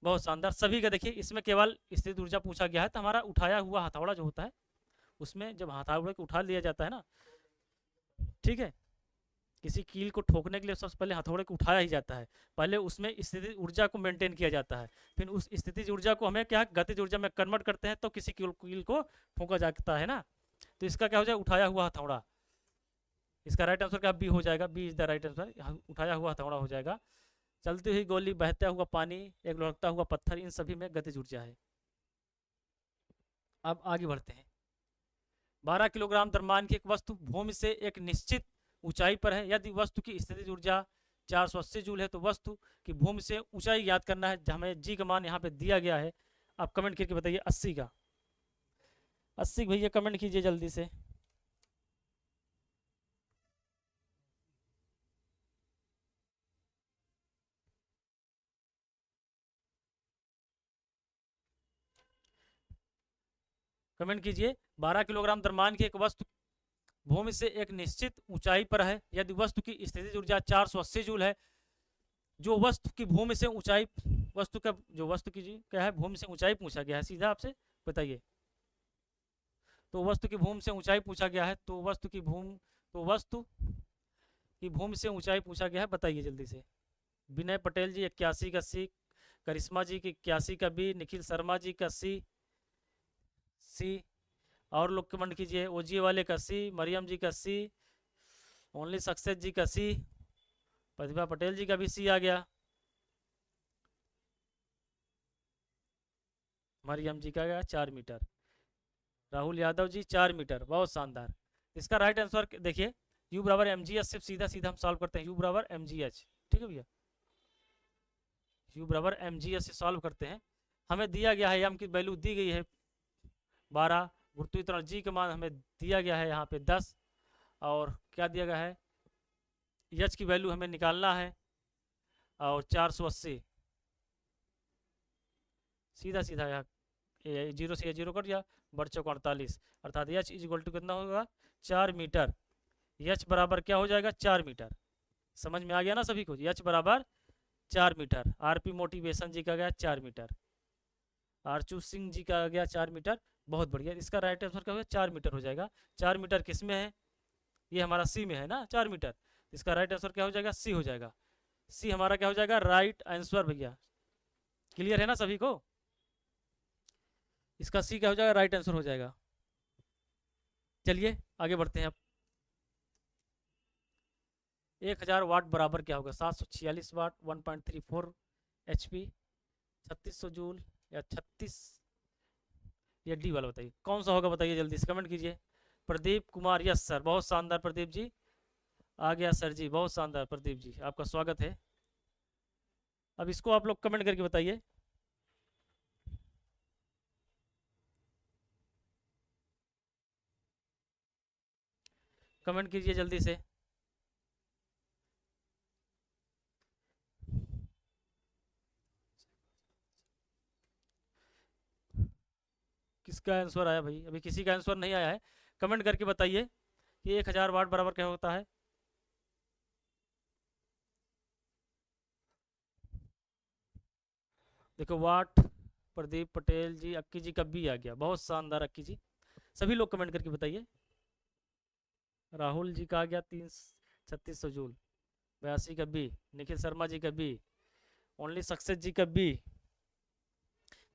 बहुत शानदार सभी का। देखिए इसमें केवल स्थित ऊर्जा पूछा गया है तो हमारा उठाया हुआ हथौड़ा जो होता है उसमें जब हथौड़े को उठा लिया जाता है ना, ठीक है किसी कील को ठोकने के लिए सबसे पहले हथौड़े को उठाया ही जाता है, पहले उसमें स्थिति ऊर्जा को मेंटेन किया जाता है, फिर उस स्थिति ऊर्जा को हमें क्या गतिज ऊर्जा में कन्वर्ट करते हैं तो किसी कील को ठोका जाता है ना। तो इसका क्या हो जाएगा उठाया हुआ हथौड़ा। इसका राइट आंसर क्या बी हो जाएगा, b is the right answer, उठाया हुआ हथौड़ा हो जाएगा। चलती हुई गोली, बहता हुआ पानी, एक लुढ़कता हुआ पत्थर, इन सभी में गतिज ऊर्जा है। अब आगे बढ़ते हैं। 12 किलोग्राम द्रव्यमान की एक वस्तु भूमि से एक निश्चित ऊंचाई पर है, यदि वस्तु की स्थितिज ऊर्जा 480 जूल है तो वस्तु की भूमि से ऊंचाई याद करना है, हमें जी का मान यहाँ पे दिया गया है। आप कमेंट करके बताइए 80 का, 80 भैया कमेंट कीजिए जल्दी से। कमेंट कीजिए। 12 किलोग्राम द्रव्यमान की एक वस्तु भूमि से एक निश्चित ऊंचाई पर है, यदि वस्तु की स्थितिज ऊर्जा 480 जूल है। जो वस्तु की भूमि से ऊंचाई, वस्तु का जो वस्तु की जी क्या है, भूमि से ऊंचाई पूछा गया है, सीधा आपसे बताइए। तो वस्तु की भूमि से ऊंचाई पूछा गया है, तो वस्तु की भूमि से ऊंचाई पूछा गया है, बताइए जल्दी से। विनय पटेल जी 81 का सी, करिश्मा जी की 81 का बी, निखिल शर्मा जी का सी। और लोग कमेंट कीजिए। ओजी वाले का सी, मरियम जी का सी, ओनली सक्सेस जी का सी, प्रतिभा पटेल जी का भी सी आ गया, मरियम जी का गया 4 मीटर, राहुल यादव जी 4 मीटर, बहुत शानदार। इसका राइट आंसर देखिए, यू बराबर एम जी एच से सीधा सीधा हम सॉल्व करते हैं, यू बराबर एम जी एच, ठीक है भैया, यू बराबर एम जी एच से सॉल्व करते हैं। हमें दिया गया है, एम की वैल्यू दी गई है 12, गुरुत्वाकर्षण जी का मान हमें दिया गया है यहाँ पे 10, और क्या दिया गया है, एच की वैल्यू हमें निकालना है, और 480, सीधा सीधा यहाँ जीरो से जीरो कट गया, बढ़ चौक 48, अर्थात एच इज इक्वल टू कितना होगा, 4 मीटर। एच बराबर क्या हो जाएगा, 4 मीटर। समझ में आ गया ना सभी को, एच बराबर 4 मीटर। आरपी मोटिवेशन जी का गया 4 मीटर, आरचू सिंह जी का गया 4 मीटर, बहुत बढ़िया। इसका राइट आंसर क्या होगा, 4 मीटर हो जाएगा। 4 मीटर किस में है, ये हमारा सी में है ना 4 मीटर, इसका राइट आंसर क्या हो जाएगा, सी हो जाएगा। सी हमारा क्या हो जाएगा, राइट आंसर भैया। क्लियर है ना सभी को, इसका सी क्या हो जाएगा, राइट आंसर हो जाएगा। चलिए आगे बढ़ते हैं अब। 1000 वाट बराबर क्या होगा, 746 वाट, 1.34 HP, 3600 जूल, या 36, ये डी वाला बताइए कौन सा होगा, बताइए जल्दी से कमेंट कीजिए। प्रदीप कुमार, यस सर, बहुत शानदार प्रदीप जी, आ गया सर जी, बहुत शानदार प्रदीप जी, आपका स्वागत है। अब इसको आप लोग कमेंट करके बताइए। कमेंट कीजिए जल्दी से। किसका आंसर आया भाई, अभी किसी का आंसर नहीं आया है, कमेंट करके बताइए कि 1000 वाट बराबर क्या होता है। देखो वाट, प्रदीप पटेल जी, अक्की जी का बी आ गया, बहुत शानदार अक्की जी, सभी लोग कमेंट करके बताइए। राहुल जी का आ गया 3600 जूल, 82 का बी, निखिल शर्मा जी का बी, ओनली सक्सेस जी का बी।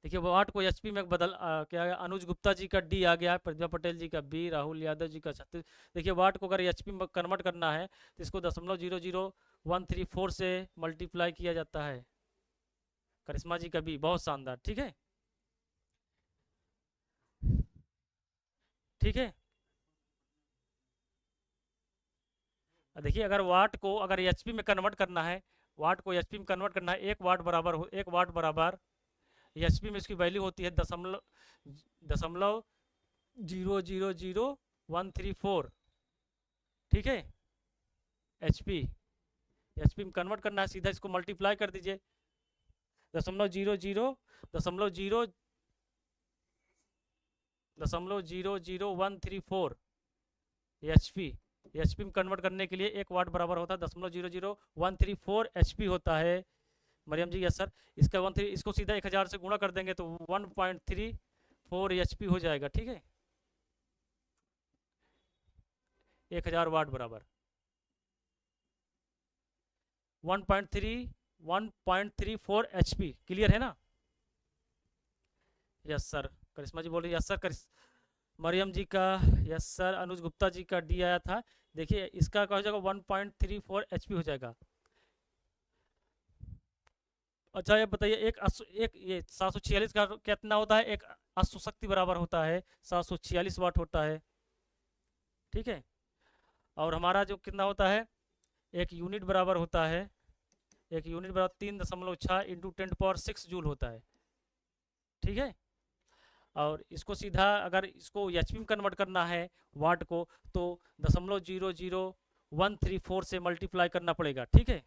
देखिए वाट को एचपी में बदल क्या है, अनुज गुप्ता जी का डी आ गया है, प्रतिभा पटेल जी का बी, राहुल यादव जी का 36। देखिए वाट को अगर एचपी में कन्वर्ट करना है तो इसको 0.00134 से मल्टीप्लाई किया जाता है। करिश्मा जी का बी, बहुत शानदार, ठीक है, ठीक है। देखिए अगर वाट को अगर एचपी में कन्वर्ट करना है, वाट को एचपी में कन्वर्ट करना है, 1 वाट बराबर एचपी में इसकी वैल्यू होती है 0.00134, ठीक है। एचपी एचपी में कन्वर्ट करना है, सीधा इसको मल्टीप्लाई कर दीजिए, 0.00134 एचपी। एचपी में कन्वर्ट करने के लिए 1 वाट बराबर होता है 0.00134 एचपी होता है। मरियम जी यस सर, इसका 13, इसको सीधा 1000 से गुणा कर देंगे तो 1.34 एचपी हो जाएगा, ठीक है। 1000 वाट बराबर 1.34 एचपी, क्लियर है ना। यस सर, करिश्मा जी बोल रही है यस सर, मरियम जी का यस सर, अनुज गुप्ता जी का डी आया था। देखिए इसका क्या हो जाएगा, 1.34 एचपी हो जाएगा। अच्छा ये बताइए, एक ये 746 का कितना होता है, एक अश्व शक्ति बराबर होता है 746 वाट होता है, ठीक है। और हमारा जो कितना होता है, एक यूनिट बराबर होता है, एक यूनिट बराबर 3.6 इंटू 10⁶ जूल होता है, ठीक है। और इसको सीधा अगर इसको एचपी में कन्वर्ट करना है वाट को, तो 0.00134 से मल्टीप्लाई करना पड़ेगा, ठीक है।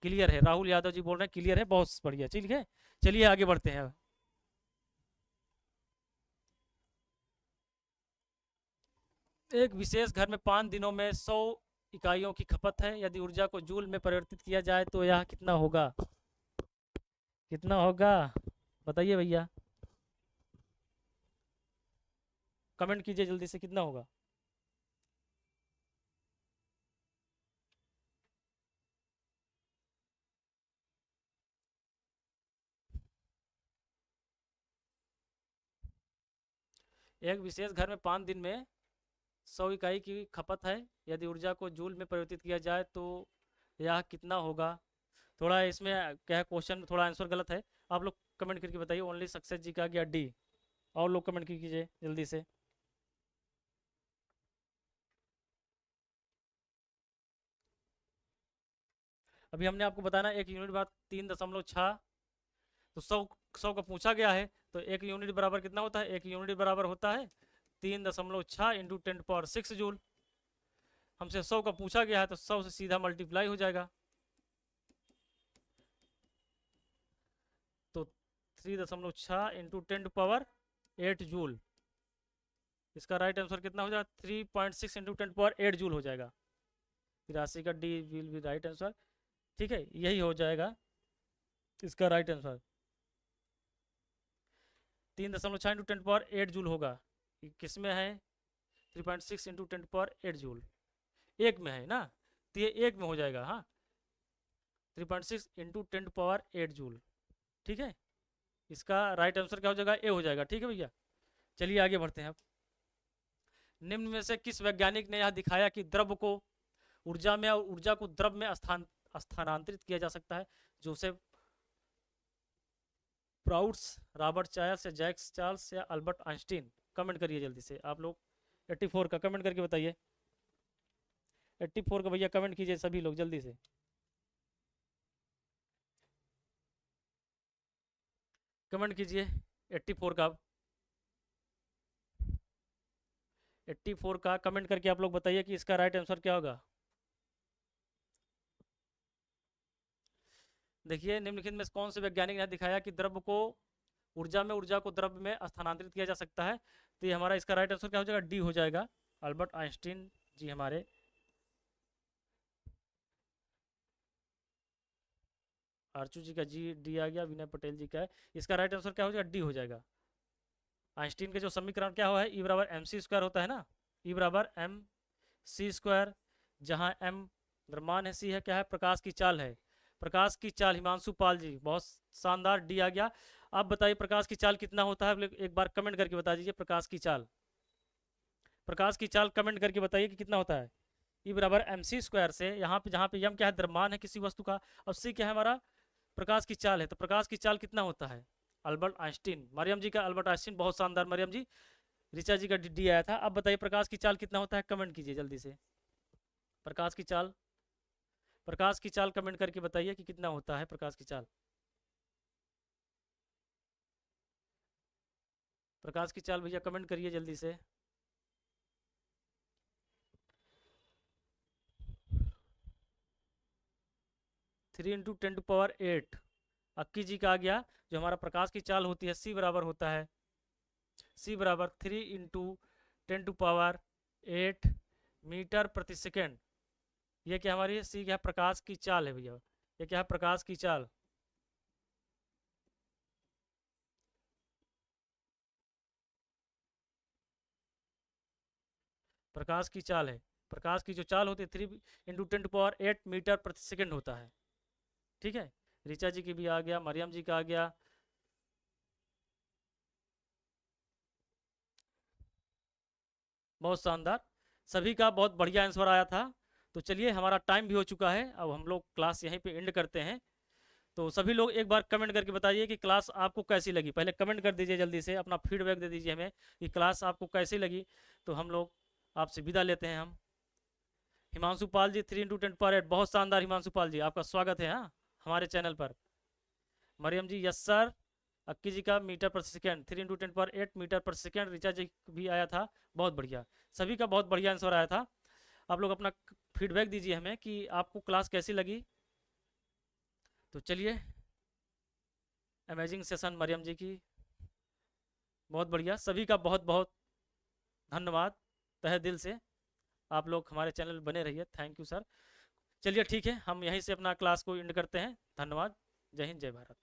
क्लियर है, राहुल यादव जी बोल रहे हैं क्लियर है, बहुत बढ़िया, ठीक है। चलिए आगे बढ़ते हैं। एक विशेष घर में 5 दिनों में 100 इकाइयों की खपत है। यदि ऊर्जा को जूल में परिवर्तित किया जाए तो यह कितना होगा? कितना होगा बताइए भैया, कमेंट कीजिए जल्दी से, कितना होगा? एक विशेष घर में 5 दिन में 100 इकाई की खपत है। यदि ऊर्जा को जूल में परिवर्तित किया जाए तो यह कितना होगा? थोड़ा इसमें क्या है, क्वेश्चन में थोड़ा आंसर गलत है। आप लोग कमेंट करके बताइए। ओनली सक्सेस जी का गया डी। और लोग कमेंट कीजिए जल्दी से। अभी हमने आपको बताना एक यूनिट बाद 3.6, तो 100 का पूछा गया है, तो एक यूनिट बराबर कितना होता है? एक यूनिट बराबर होता है 3.6 इंटू 10 पावर 6 जूल। हमसे 100 का पूछा गया है तो 100 से सीधा मल्टीप्लाई हो जाएगा, तो 3.6 इंटू 10 पावर 8 जूल। इसका राइट आंसर कितना हो जाएगा? 3.6 इंटू 10 पावर 8 जूल हो जाएगा। 83 का D will be right answer. ठीक है, यही हो जाएगा इसका right answer. 3.6 into 10 power 8 joule होगा। किस में है? 3.6 इंटू 10 पावर 8 जूल एक में है ना, तो ये एक में हो जाएगा। हाँ, 3.6 इंटू 10 पावर 8 जूल। ठीक है, इसका राइट आंसर क्या हो जाएगा? ए हो जाएगा। ठीक है भैया, चलिए आगे बढ़ते हैं। अब निम्न में से किस वैज्ञानिक ने यह दिखाया कि द्रव को ऊर्जा में और ऊर्जा को द्रव में स्थानांतरित किया जा सकता है? जोसेफ प्राउड्स, रॉबर्ट चार्ल्स या जैक्स चार्ल्स या अल्बर्ट आइंस्टीन? कमेंट करिए जल्दी से आप लोग। 84 का कमेंट करके बताइए। 84 का भैया कमेंट कीजिए सभी लोग जल्दी से। कमेंट कीजिए 84 का। 84 का कमेंट करके आप लोग बताइए कि इसका राइट आंसर क्या होगा। देखिए, निम्नलिखित में कौन से वैज्ञानिक ने दिखाया कि द्रव को ऊर्जा को द्रव में स्थानांतरित किया जा सकता है? तो ये हमारा इसका राइट आंसर क्या हो जाएगा? डी हो जाएगा, अल्बर्ट आइंस्टीन जी हमारे। आरचू जी का जी डी आ गया, विनय पटेल जी का है। इसका राइट आंसर क्या हो जाएगा? डी हो जाएगा। आइंस्टीन के जो समीकरण क्या हुआ है? ई बराबर एम सी स्क्वायर होता है ना, ई बराबर एम सी स्क्वायर, जहाँ एम द्रव्यमान है, सी है क्या है? प्रकाश की चाल है। प्रकाश की चाल, हिमांशु पाल जी बहुत शानदार, डी आ गया। आप बताइए प्रकाश की चाल कितना होता है? एक बार कमेंट करके बता दीजिए प्रकाश की चाल। प्रकाश की चाल कमेंट करके बताइए कि कितना होता है। ई बराबर एम सी स्क्वायर से, यहाँ पे जहाँ पे यम क्या है? द्रव्यमान है किसी वस्तु का, और सी क्या है? हमारा प्रकाश की चाल है। तो प्रकाश की चाल कितना होता है? अल्बर्ट आइंस्टीन, मरियम जी का अल्बर्ट आइंस्टीन बहुत शानदार मरियम जी। ऋचा जी का डी आया था। अब बताइए प्रकाश की चाल कितना होता है? कमेंट कीजिए जल्दी से। प्रकाश की चाल, प्रकाश की चाल कमेंट करके बताइए कि कितना होता है प्रकाश की चाल। प्रकाश की चाल भैया कमेंट करिए जल्दी से। थ्री इंटू 10 पावर 8 अक्की जी का आ गया। जो हमारा प्रकाश की चाल होती है सी बराबर होता है, सी बराबर 3 इंटू 10 टू पावर 8 मीटर प्रति सेकेंड। ये क्या हमारी है? सी क्या है? प्रकाश की चाल है भैया। ये क्या है? प्रकाश की चाल। प्रकाश की चाल है। प्रकाश की जो चाल होती है 3 इंटू 10 टू पावर 8 मीटर प्रति सेकेंड होता है। ठीक है, ऋचा जी की भी आ गया, मरियम जी का आ गया। बहुत शानदार, सभी का बहुत बढ़िया आंसर आया था। तो चलिए, हमारा टाइम भी हो चुका है, अब हम लोग क्लास यहीं पे एंड करते हैं। तो सभी लोग एक बार कमेंट करके बताइए कि क्लास आपको कैसी लगी। पहले कमेंट कर दीजिए जल्दी से, अपना फीडबैक दे दीजिए हमें कि क्लास आपको कैसी लगी। तो हम लोग आपसे विदा लेते हैं। हम हिमांशु पाल जी 3 इंटू 10 पावर 8, बहुत शानदार हिमांशु पाल जी, आपका स्वागत है हाँ हमारे चैनल पर। मरियम जी यस सर। अक्की जी का मीटर पर सेकेंड, 3 इंटू 10 पावर 8 मीटर पर सेकेंड। ऋचा जी भी आया था, बहुत बढ़िया, सभी का बहुत बढ़िया आंसर आया था। आप लोग अपना फीडबैक दीजिए हमें कि आपको क्लास कैसी लगी। तो चलिए, अमेजिंग सेशन मरियम जी की, बहुत बढ़िया, सभी का बहुत बहुत धन्यवाद। तहे दिल से आप लोग हमारे चैनल में बने रहिए। Thank you sir. चलिए ठीक है, हम यहीं से अपना क्लास को एंड करते हैं। धन्यवाद। जय हिंद, जय भारत।